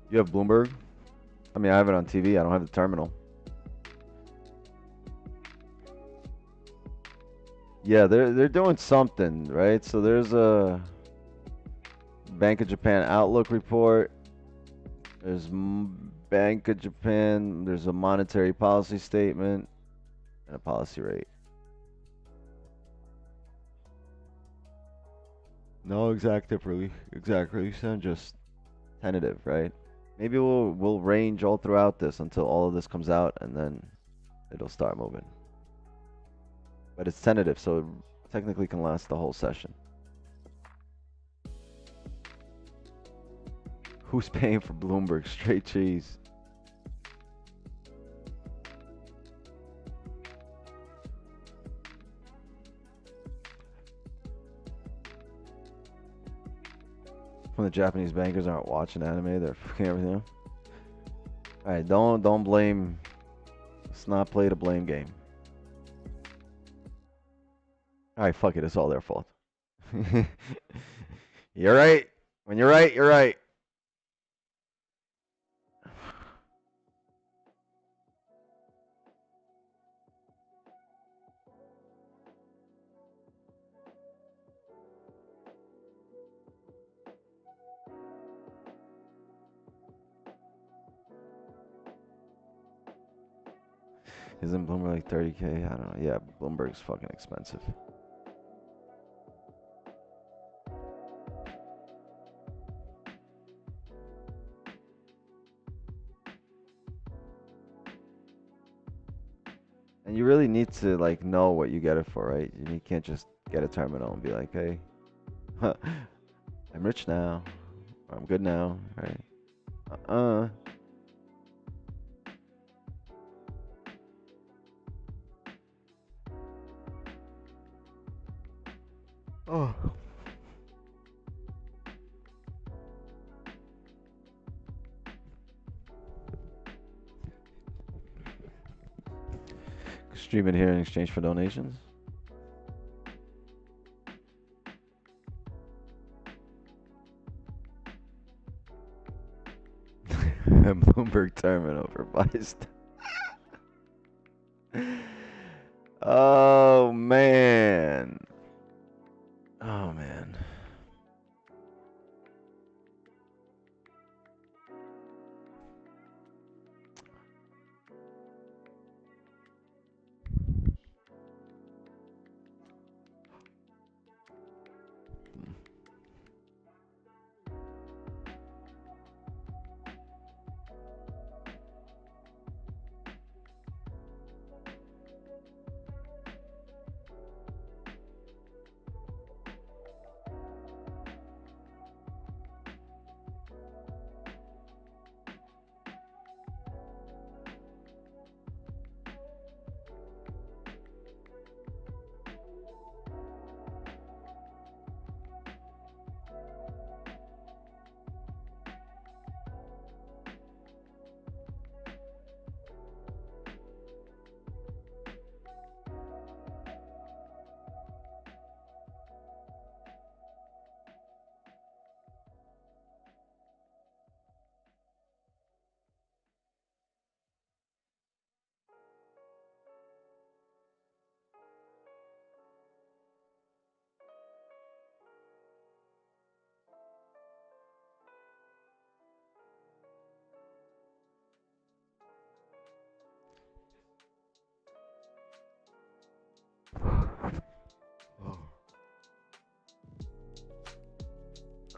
You have Bloomberg? I mean, I have it on TV. I don't have the terminal. Yeah, they're doing something, right? So there's a Bank of Japan outlook report. There's Bank of Japan. There's a monetary policy statement and a policy rate. No exact release, just tentative, right? Maybe we'll range all throughout this until all of this comes out, and then it'll start moving. But it's tentative, so it technically can last the whole session. Who's paying for Bloomberg? Straight cheese. When the Japanese bankers aren't watching anime, they're fucking everything up. Alright, don't blame. Let's not play the blame game. Alright, fuck it, it's all their fault. You're right. When you're right, you're right. Isn't Bloomberg like 30K? I don't know. Yeah, Bloomberg's fucking expensive. And you really need to like know what you get it for, right? You can't just get a terminal and be like, hey, I'm rich now. Or I'm good now, right? Uh-uh. Oh. Stream it here in exchange for donations. Bloomberg terminal for Bison. Oh man. Oh man.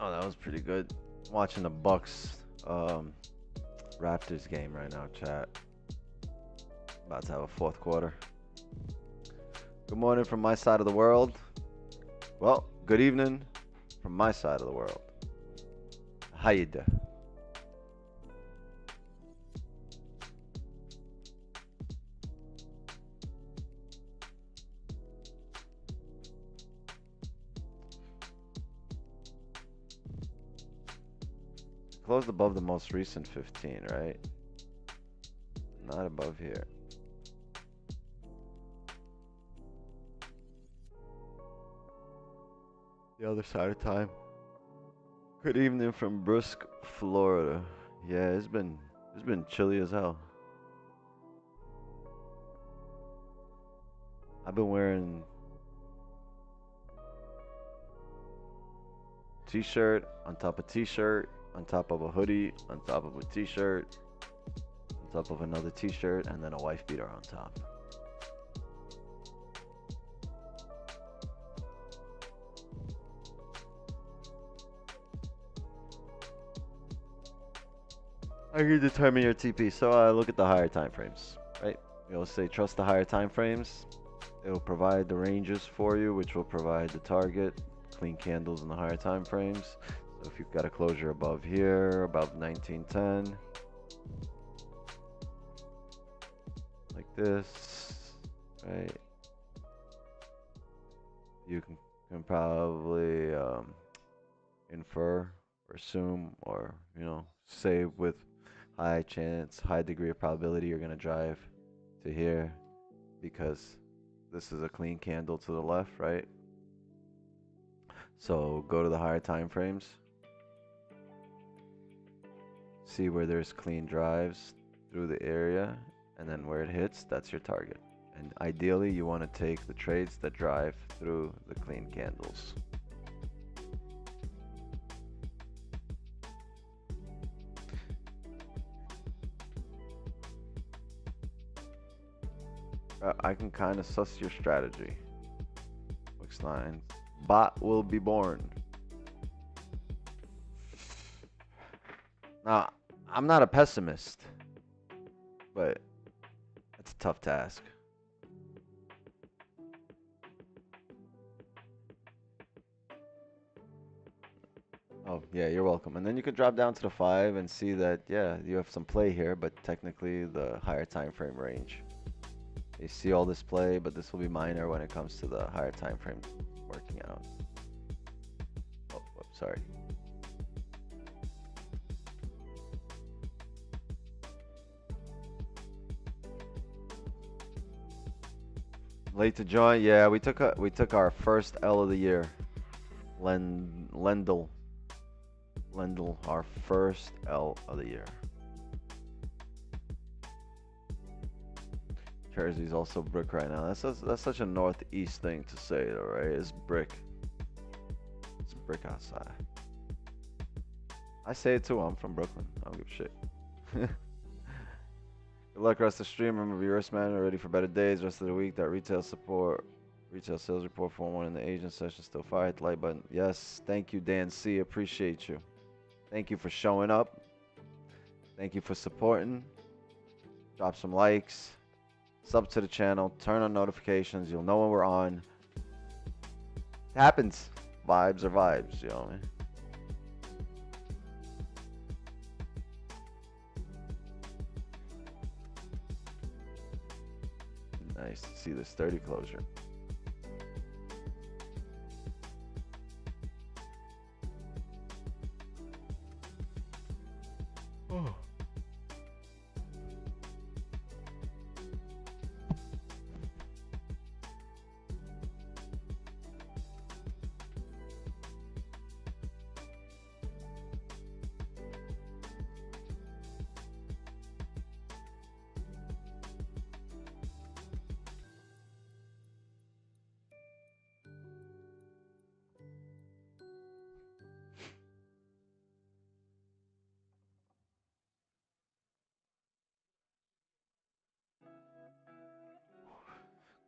Oh, that was pretty good. Watching the Bucks Raptors game right now, chat. About to have a fourth quarter. Good morning from my side of the world. Well, good evening from my side of the world. How you doing? Closed above the most recent 15, right? Not above here. The other side of time. Good evening from Brusque, Florida. Yeah, it's been chilly as hell. I've been wearing t-shirt on top of t-shirt on top of a hoodie on top of a t-shirt on top of another t-shirt and then a wife beater on top. How do you determine your TP? So I look at the higher time frames, right? We'll say trust the higher time frames. It will provide the ranges for you, which will provide the target, clean candles in the higher time frames. So if you've got a closure above here, above 1910, like this, right? You can probably infer or assume or, say with high chance, high degree of probability you're going to drive to here because this is a clean candle to the left, right? So go to the higher time frames. See where there's clean drives through the area, and then where it hits, that's your target. And ideally, you want to take the trades that drive through the clean candles. I can kind of suss your strategy. Looks 9. Bot will be born. Now, I'm not a pessimist, but it's a tough task. Oh, yeah, you're welcome. And then you could drop down to the 5 and see that, yeah, you have some play here, but technically the higher time frame range. You see all this play, but this will be minor when it comes to the higher time frame working out. Oh, whoops, sorry. Late to join? Yeah, we took our first L of the year. Lendl, our first L of the year. Jersey's also brick right now. That's such a northeast thing to say, though, right? It's brick. It's brick outside. I say it too. I'm from Brooklyn. I don't give a shit. Good luck rest of the stream. Remember your man. Ready for better days. Rest of the week. That retail sales report for one in the Asian session still fire. Hit the like button. Yes. Thank you, Dan C. Appreciate you. Thank you for showing up. Thank you for supporting. Drop some likes. Sub to the channel. Turn on notifications. You'll know when we're on. It happens. Vibes are vibes. You know what I mean? Nice to see this 30 closure. Oh.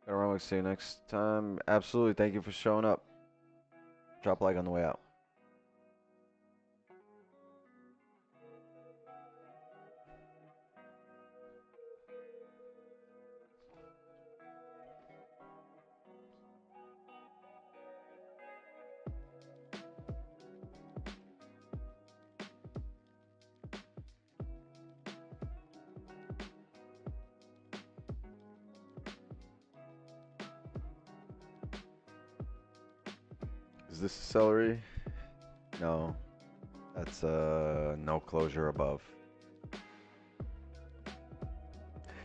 Everyone, see you next time. Absolutely. Thank you for showing up. Drop a like on the way out. Is this celery? No. That's no closure above.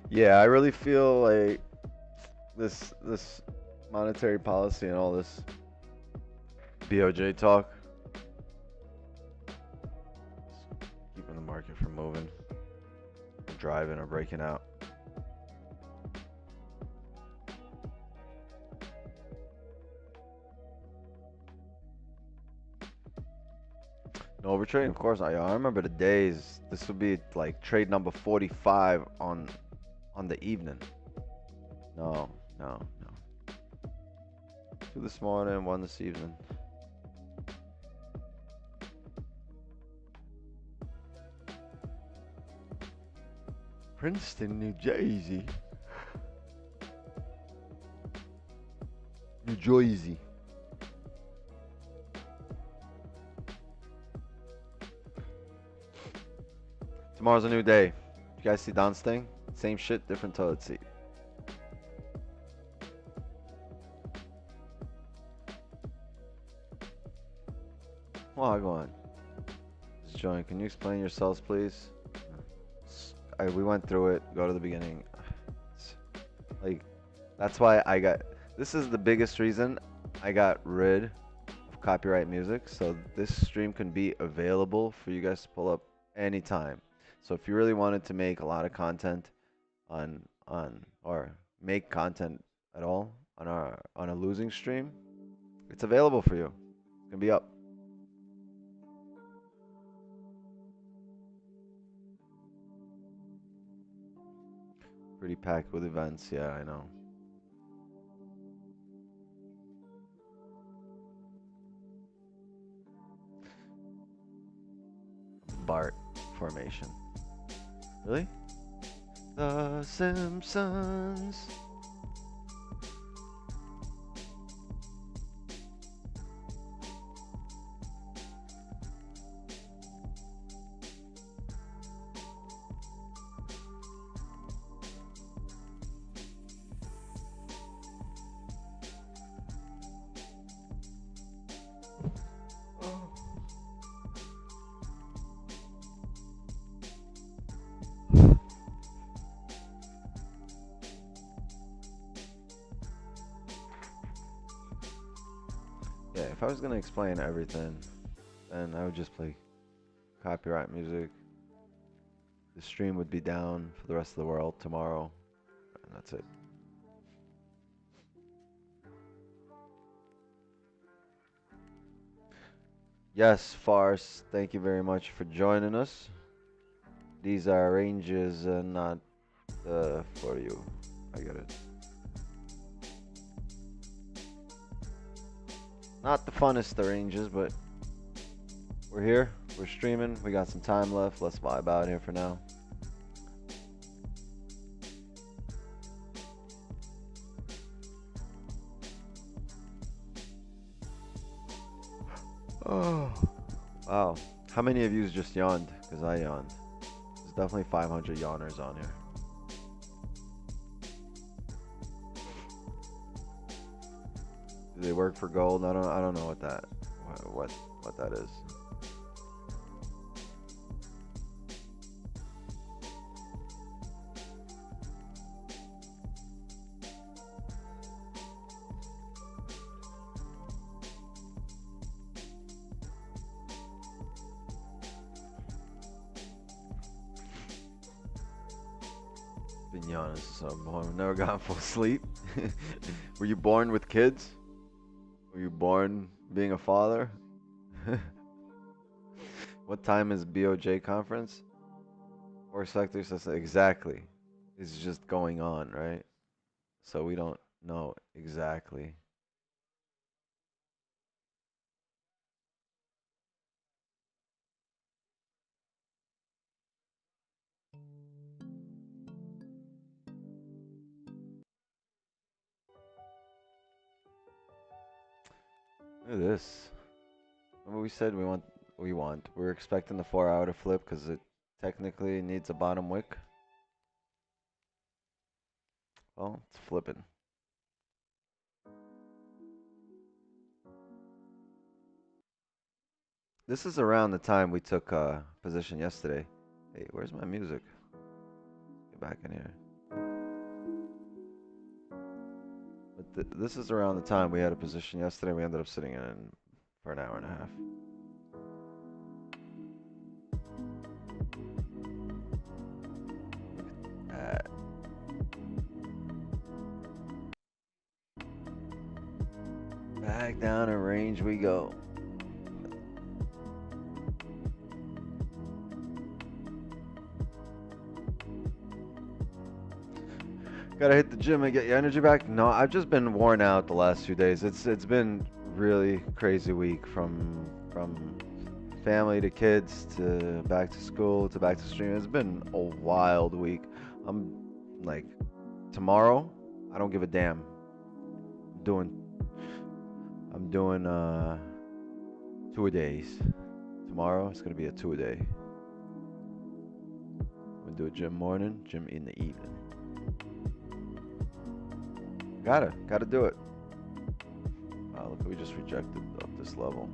Yeah, I really feel like this monetary policy and all this BOJ talk keeping the market from moving, or driving, or breaking out. No overtrading, of course. I remember the days. This would be like trade number 45 on the evening. No, no, no. Two this morning, one this evening. Princeton, New Jersey. New Jersey. Tomorrow's a new day. You guys see Don's thing? Same shit, different toilet seat. Wagwan. Just join. Can you explain yourselves, please? We went through it. Go to the beginning. Like, that's why I got. This is the biggest reason I got rid of copyright music. So this stream can be available for you guys to pull up anytime. So if you really wanted to make a lot of content on or make content at all on a losing stream, it's available for you. It's gonna be up. Pretty packed with events. Yeah, I know. Bart formation. Really? The Simpsons. Yeah, if I was gonna explain everything, then I would just play copyright music. The stream would be down for the rest of the world tomorrow, and that's it. Yes, Farce, thank you very much for joining us. These are ranges and not for you. I get it. Not the funnest of ranges, but we're here. We're streaming. We got some time left. Let's vibe out here for now. Oh, wow. How many of you just yawned? Because I yawned. There's definitely 500 yawners on here. Do they work for gold? I don't know what that is. Been yawning so I've never gotten full sleep. Were you born with kids? Were you born being a father? What time is BOJ conference? Or sector says exactly. It's just going on, right? So we don't know exactly. Look at this. Remember we said we're expecting the 4-hour to flip because it technically needs a bottom wick. Well, it's flipping. This is around the time we took position yesterday. Hey, where's my music? Get back in here. But this is around the time we had a position yesterday. We ended up sitting in for an hour and a half. Look at that. Back down in range we go. Gotta hit the gym and get your energy back. No, I've just been worn out the last few days. It's been really crazy week from family to kids to back to school to back to stream. It's been a wild week. I'm like tomorrow, I don't give a damn. I'm doing 2-a-days. Tomorrow it's gonna be a 2-a-day. I'm gonna do a gym morning, gym in the evening. Gotta do it. Wow, look, we just rejected up this level.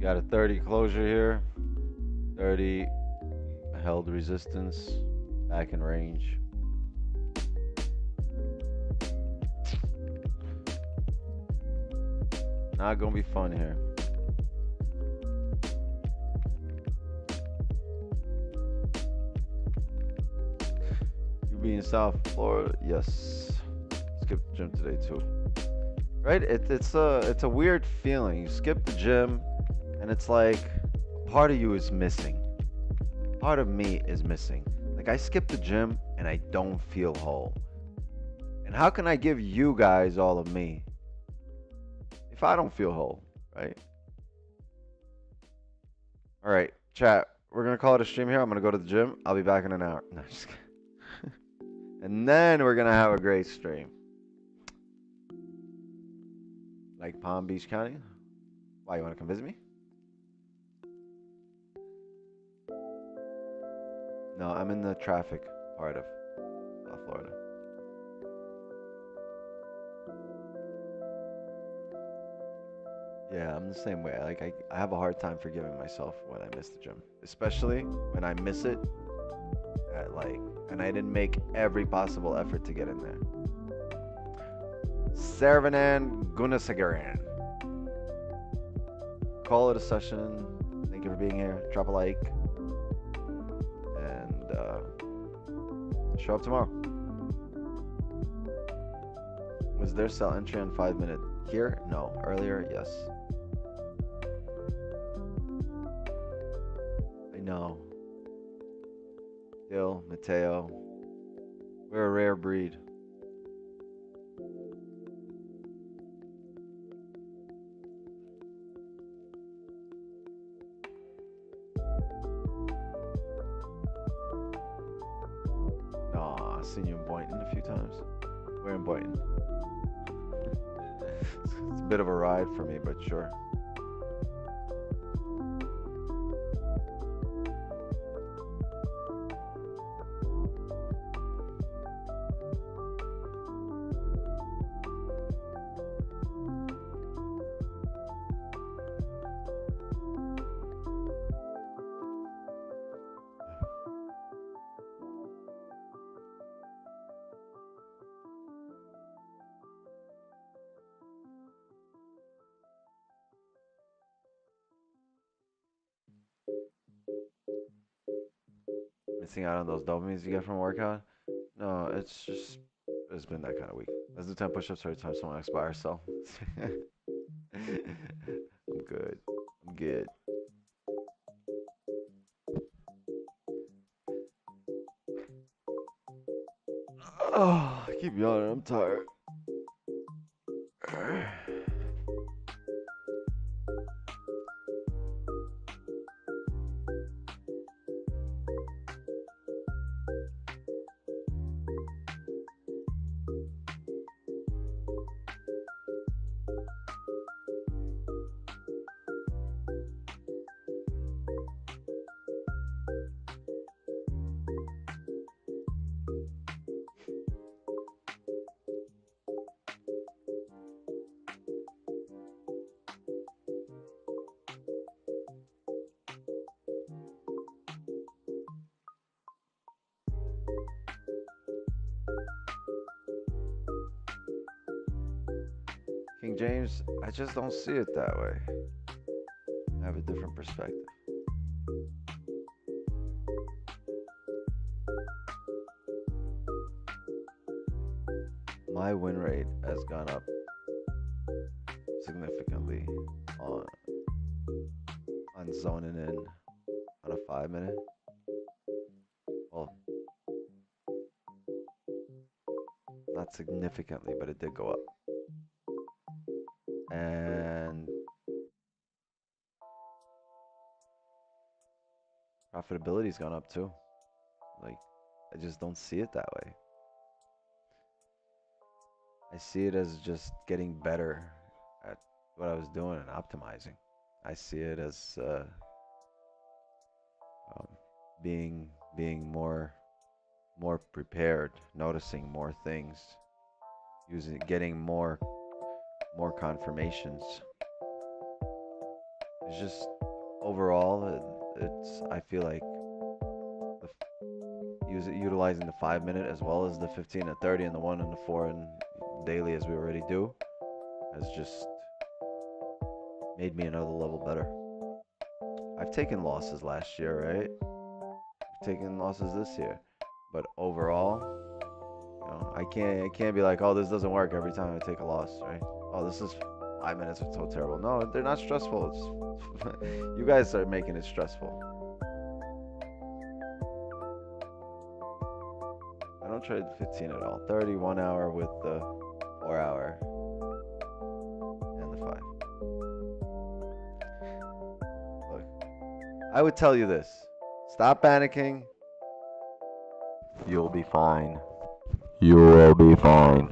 Got a 30 closure here. 30 held resistance. Back in range. Not gonna be fun here. You be in South Florida? Yes. Skip the gym today too. Right? It's a weird feeling. You skip the gym and it's like part of you is missing. Part of me is missing. Like I skip the gym and I don't feel whole. And how can I give you guys all of me if I don't feel whole, right? All right, chat. We're gonna call it a stream here. I'm gonna go to the gym. I'll be back in an hour. No, just kidding. And then we're gonna have a great stream. Like Palm Beach County? Why, you wanna come visit me? No, I'm in the traffic part of South Florida. Yeah, I'm the same way. Like I have a hard time forgiving myself when I miss the gym, especially when I miss it at and I didn't make every possible effort to get in there. Saravanan Gunasagaran. Call it a session. Thank you for being here. Drop a like. And show up tomorrow. Was there sell entry on 5 minute here? No. Earlier? Yes. I know. Gil, Mateo. We're a rare breed. Boynton a few times. We're in Boynton. It's a bit of a ride for me, but sure. Missing out on those dopamines you get from a workout? No, it's been that kind of week. Let's do 10 push-ups every time someone expires, so. I'm good. I'm good. Oh, I keep yawning. I'm tired. King James, I just don't see it that way. I have a different perspective. My win rate has gone up significantly on zoning in on a 5-minute. Well, not significantly, but it did go up. And profitability's gone up too. Like, I just don't see it that way. I see it as just getting better at what I was doing and optimizing. I see it as being more prepared, noticing more things, getting more confirmations. It's just overall, it's I feel like utilizing the 5-minute as well as the 15 and 30 and the 1 and the 4 and daily as we already do has just made me another level better. I've taken losses last year, right? I've taken losses this year, but overall, you know, I can't be like, oh, this doesn't work every time I take a loss, right? Oh, this is 5 minutes are so terrible. No, they're not stressful. It's you guys are making it stressful. I don't trade 15 at all. 30, 1 hour with the 4 hour and the 5. Look, I would tell you this. Stop panicking. You'll be fine. You will be fine.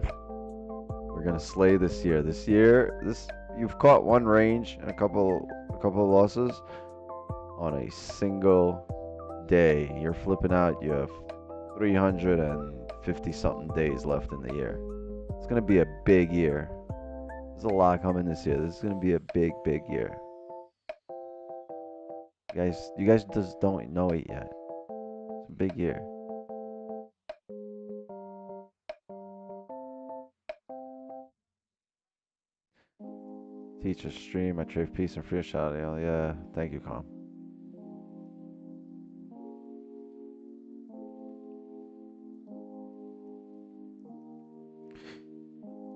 We're gonna slay this year. This you've caught one range and a couple of losses on a single day. You're flipping out. You have 350 something days left in the year. It's gonna be a big year. There's a lot coming this year. This is gonna be a big year. You guys just don't know it yet. It's a big year. Teacher stream. I trade peace and free shot. Yeah, thank you, Calm.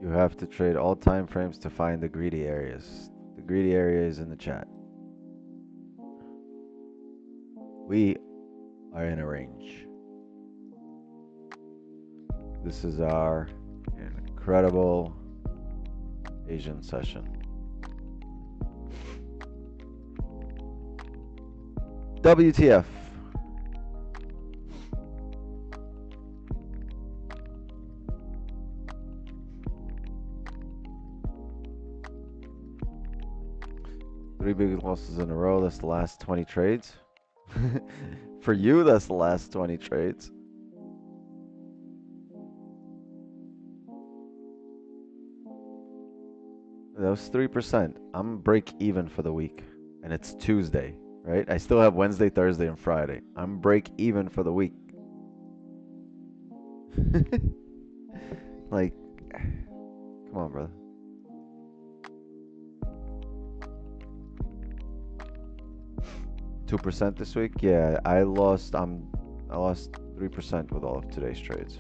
You have to trade all time frames to find the greedy areas. The greedy area is in the chat. We are in a range. This is our incredible Asian session. WTF. 3 big losses in a row. That's the last 20 trades. For you, that's the last 20 trades. That was 3%. I'm break even for the week. And it's Tuesday, right? I still have Wednesday, Thursday, and Friday. I'm break even for the week. Like, come on, brother. $2% this week? Yeah, I lost 3% with all of today's trades.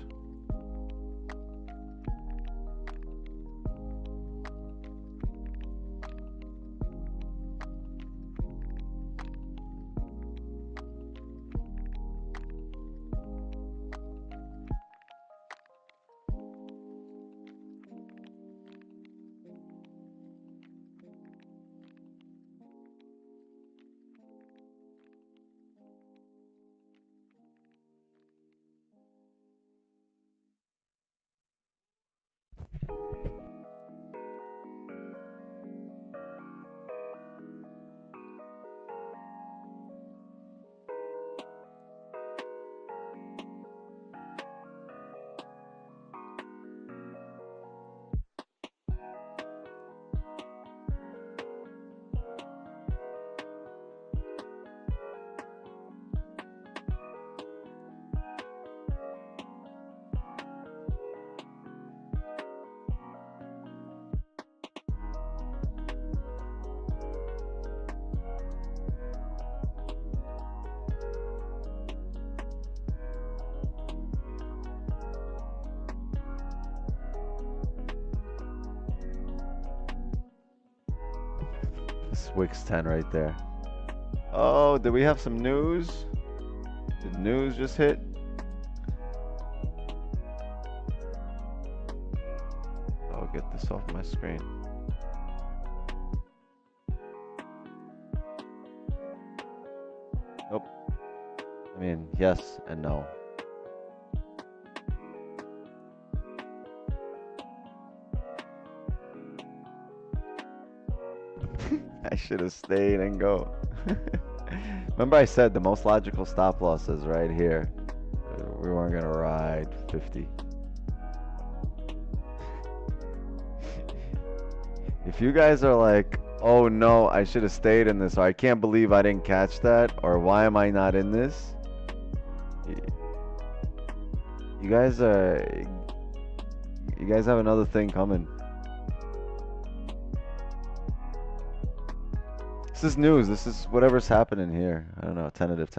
Wix 10 right there. Oh, did we have some news? Did news just hit? I'll get this off my screen. Nope. I mean, yes and no. I should have stayed and go. Remember I said the most logical stop loss is right here. We weren't gonna ride 50. If you guys are like, oh no, I should have stayed in this, or I can't believe I didn't catch that, or why am I not in this? You guys have another thing coming. This is news. This is whatever's happening here. I don't know. Tentative.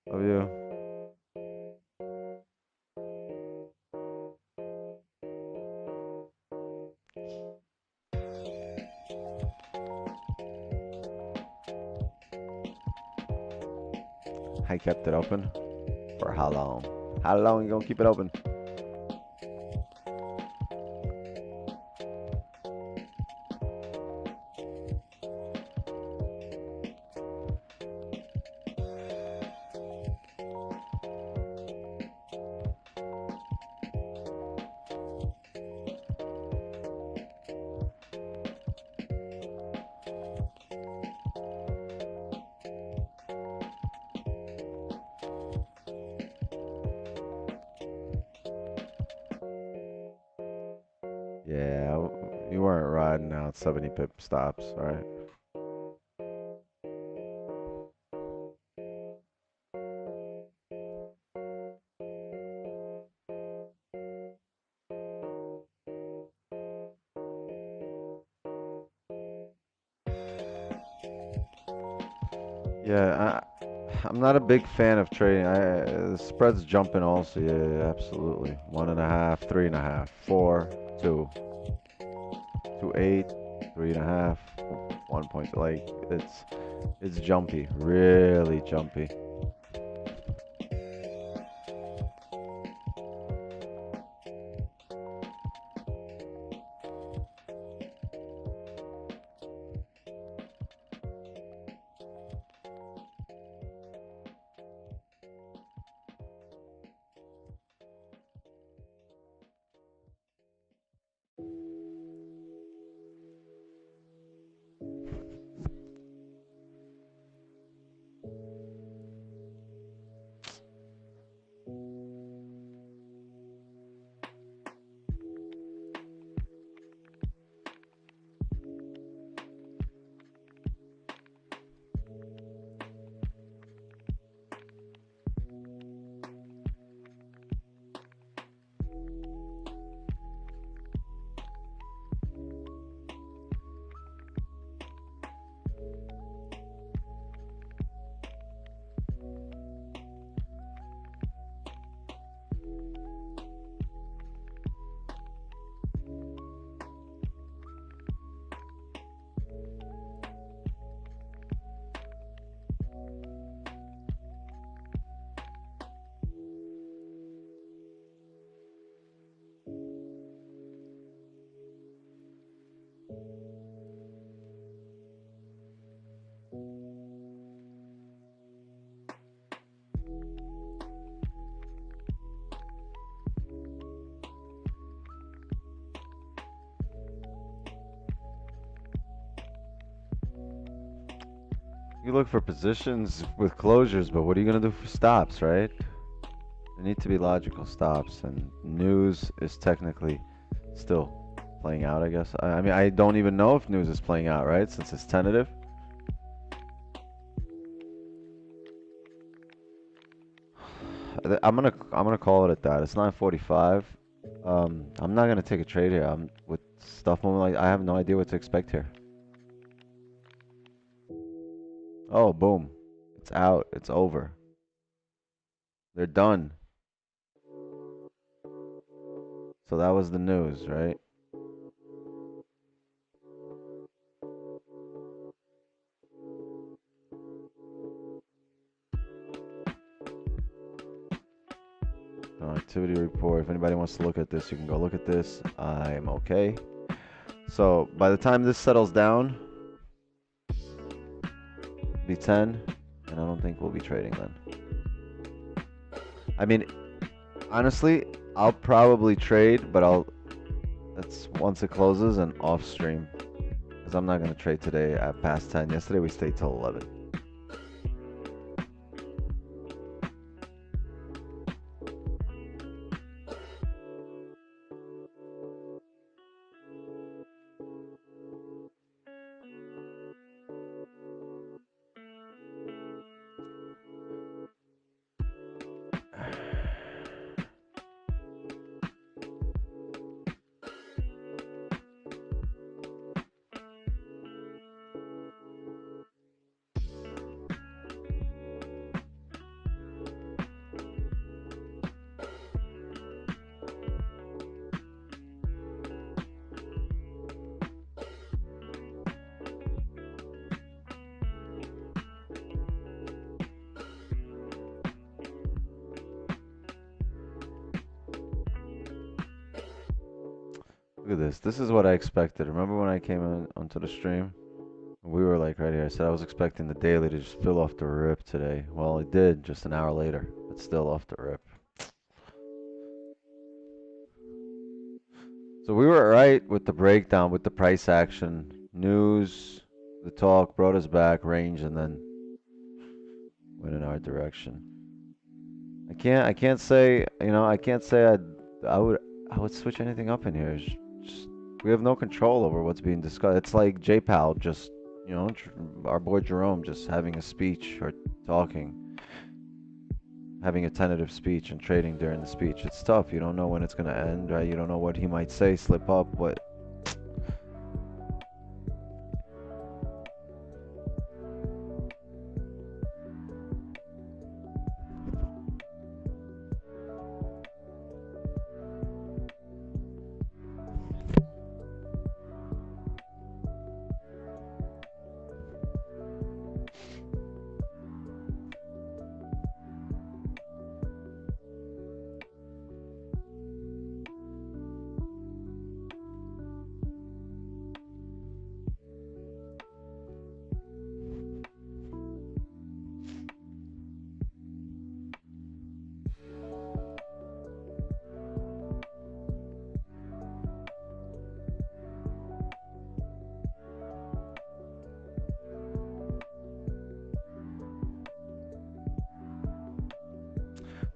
Love you. I kept it open. For how long? How long you gonna keep it open? Yeah, you weren't riding out 70 pip stops, right? Yeah, I'm not a big fan of trading. The spread's jumping also. Yeah, absolutely. 1.5, 3.5, 4, 2, 2.8, 3.5, 1 point. Like it's jumpy, really jumpy. You look for positions with closures, but what are you gonna do for stops, right? There need to be logical stops, and news is technically still playing out, I guess. I mean, I don't even know if news is playing out, right? Since it's tentative. I'm gonna call it at that. It's 9:45. I'm not gonna take a trade here. I'm with stuff moving like I have no idea what to expect here. Oh, boom. It's out. It's over. They're done. So that was the news, right? Activity report. If anybody wants to look at this, you can go look at this. I'm okay. So by the time this settles down, it'll be 10, and I don't think we'll be trading then. I mean, honestly, I'll probably trade, but that's once it closes and off stream, because I'm not gonna trade today at past 10. Yesterday we stayed till 11. Look at this. This is what I expected. Remember when I came in onto the stream? We were like right here. I said I was expecting the daily to just fill off the rip today. Well, it did just an hour later, but still off the rip. So we were right with the breakdown, with the price action. News, the talk brought us back, range, and then went in our direction. I can't say, I can't say I would switch anything up in here. Just, we have no control over what's being discussed. It's like JPAL just, our boy Jerome just having a speech or talking, having a tentative speech and trading during the speech. It's tough. You don't know when it's going to end, right? You don't know what he might say, slip up, what.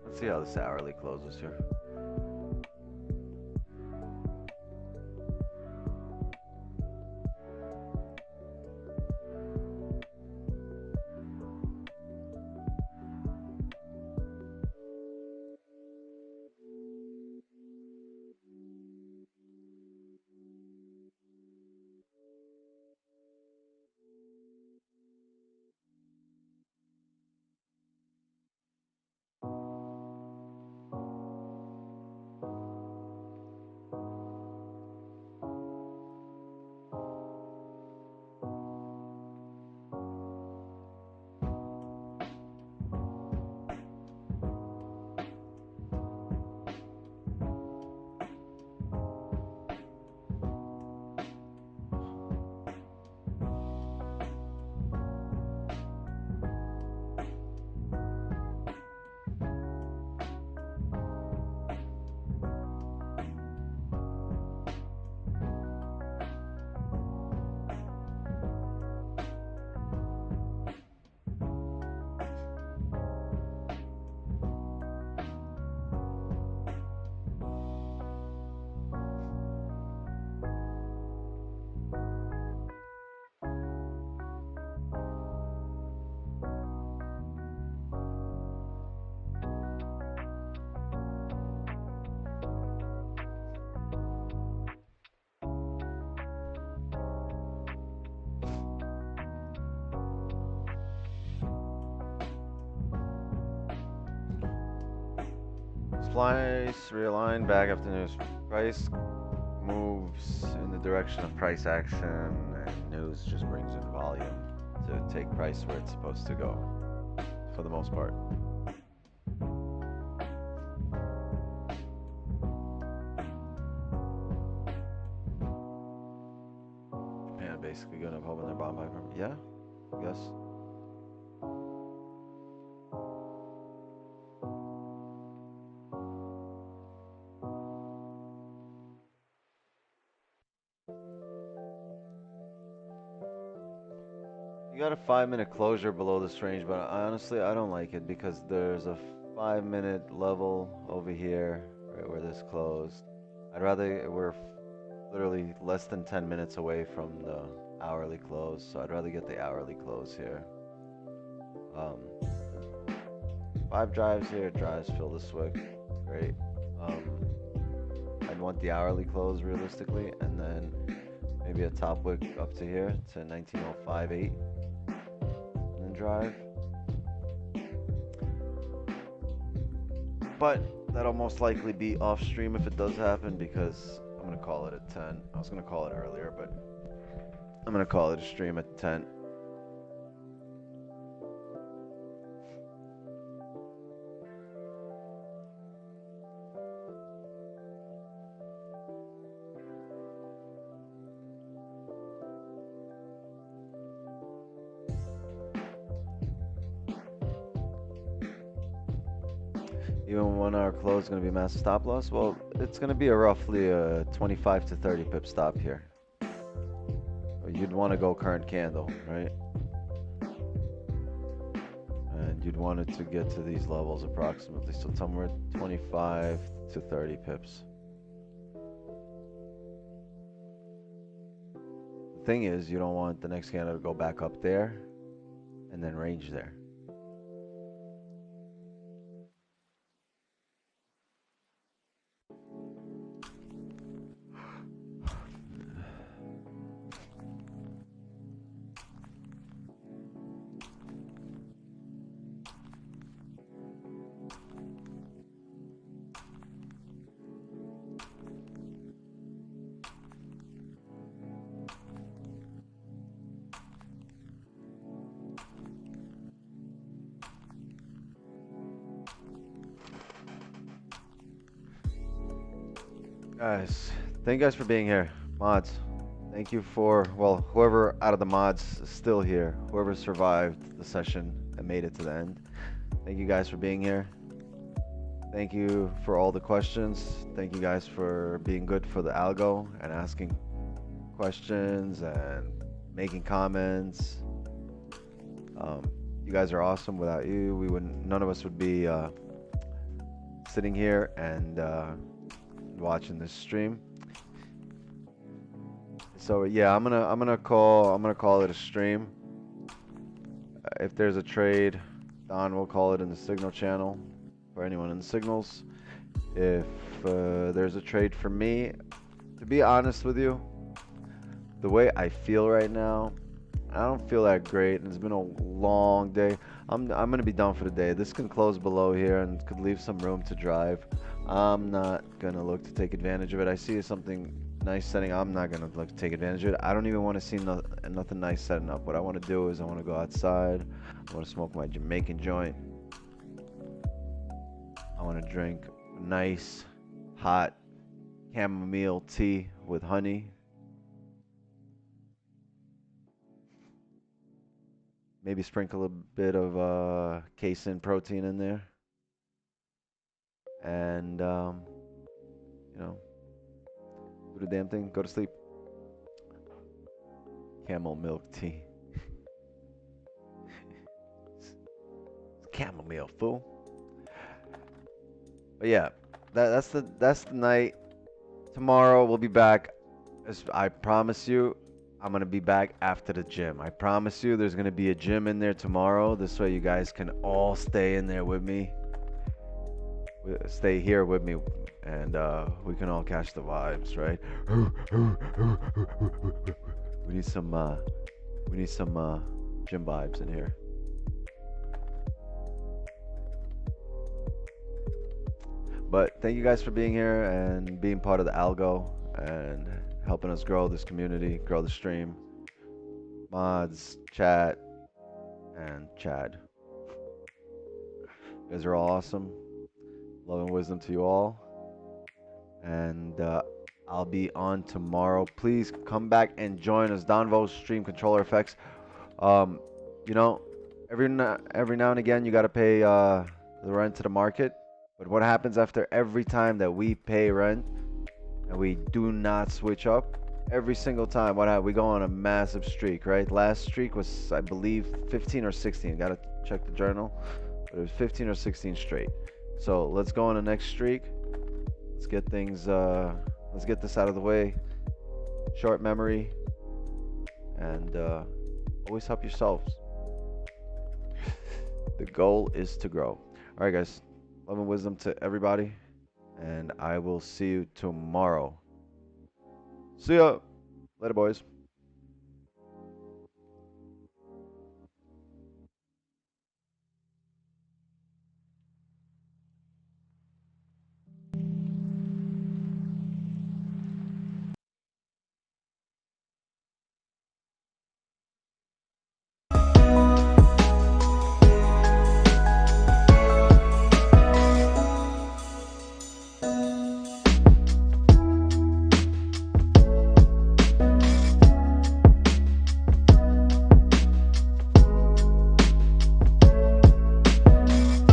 Let's see how this hourly closes here. Price realign back after news. Price moves in the direction of price action, and news just brings in volume to take price where it's supposed to go, for the most part. Japan basically going to open their bond buy permit. Yeah, I guess. You got a 5-minute closure below this range, but honestly, I don't like it because there's a 5-minute level over here, right where this closed. I'd rather, we're literally less than 10 minutes away from the hourly close, so I'd rather get the hourly close here. 5 drives here, drives fill the SWIC, great. I'd want the hourly close realistically, and then maybe a top wick up to here to 1905.8. Drive, but that'll most likely be off stream if it does happen, because I'm gonna call it at 10. I was gonna call it earlier, but I'm gonna call it a stream at 10. Even 1 hour close is going to be a massive stop loss. Well, it's going to be a roughly a 25 to 30 pip stop here. You'd want to go current candle, right? And you'd want it to get to these levels approximately. So somewhere 25 to 30 pips. The thing is, you don't want the next candle to go back up there and then range there. Guys, thank you guys for being here. Mods, thank you for, well, whoever out of the mods is still here, whoever survived the session and made it to the end. Thank you guys for being here. Thank you for all the questions. Thank you guys for being good for the algo and asking questions and making comments. You guys are awesome. Without you, we wouldn't, none of us would be sitting here and watching this stream. So yeah, I'm gonna call it a stream. If there's a trade, Don will call it in the signal channel for anyone in the signals. If there's a trade for me, to be honest with you, the way I feel right now, I don't feel that great, and it's been a long day. I'm gonna be done for the day. This can close below here and could leave some room to drive. I'm not gonna look to take advantage of it. I see something nice setting. I'm not gonna look to take advantage of it. I don't even want to see nothing nice setting up. What I want to do is I want to go outside. I want to smoke my Jamaican joint. I want to drink nice, hot chamomile tea with honey. Maybe sprinkle a bit of casein protein in there. And, you know, do the damn thing, go to sleep. Camel milk tea. Chamomile, fool. But yeah, that's the night. Tomorrow we'll be back. I promise you, I'm gonna be back after the gym. I promise you, there's gonna be a gym in there tomorrow. This way, you guys can all stay in there with me. Stay here with me, and we can all catch the vibes, right? We need some gym vibes in here. But thank you guys for being here and being part of the algo and helping us grow this community, grow the stream. Mods, chat, and Chad. You guys are all awesome. Love and wisdom to you all. And I'll be on tomorrow. Please come back and join us. Donvo's stream controller effects. You know, every now and again you got to pay the rent to the market. But what happens after every time that we pay rent and we do not switch up? Every single time, we go on a massive streak, right? Last streak was, I believe, 15 or 16. Got to check the journal. But it was 15 or 16 straight. So let's go on the next streak. Let's get things, let's get this out of the way. Short memory. And always help yourselves. The goal is to grow. All right, guys. Love and wisdom to everybody. And I will see you tomorrow. See ya. Later, boys.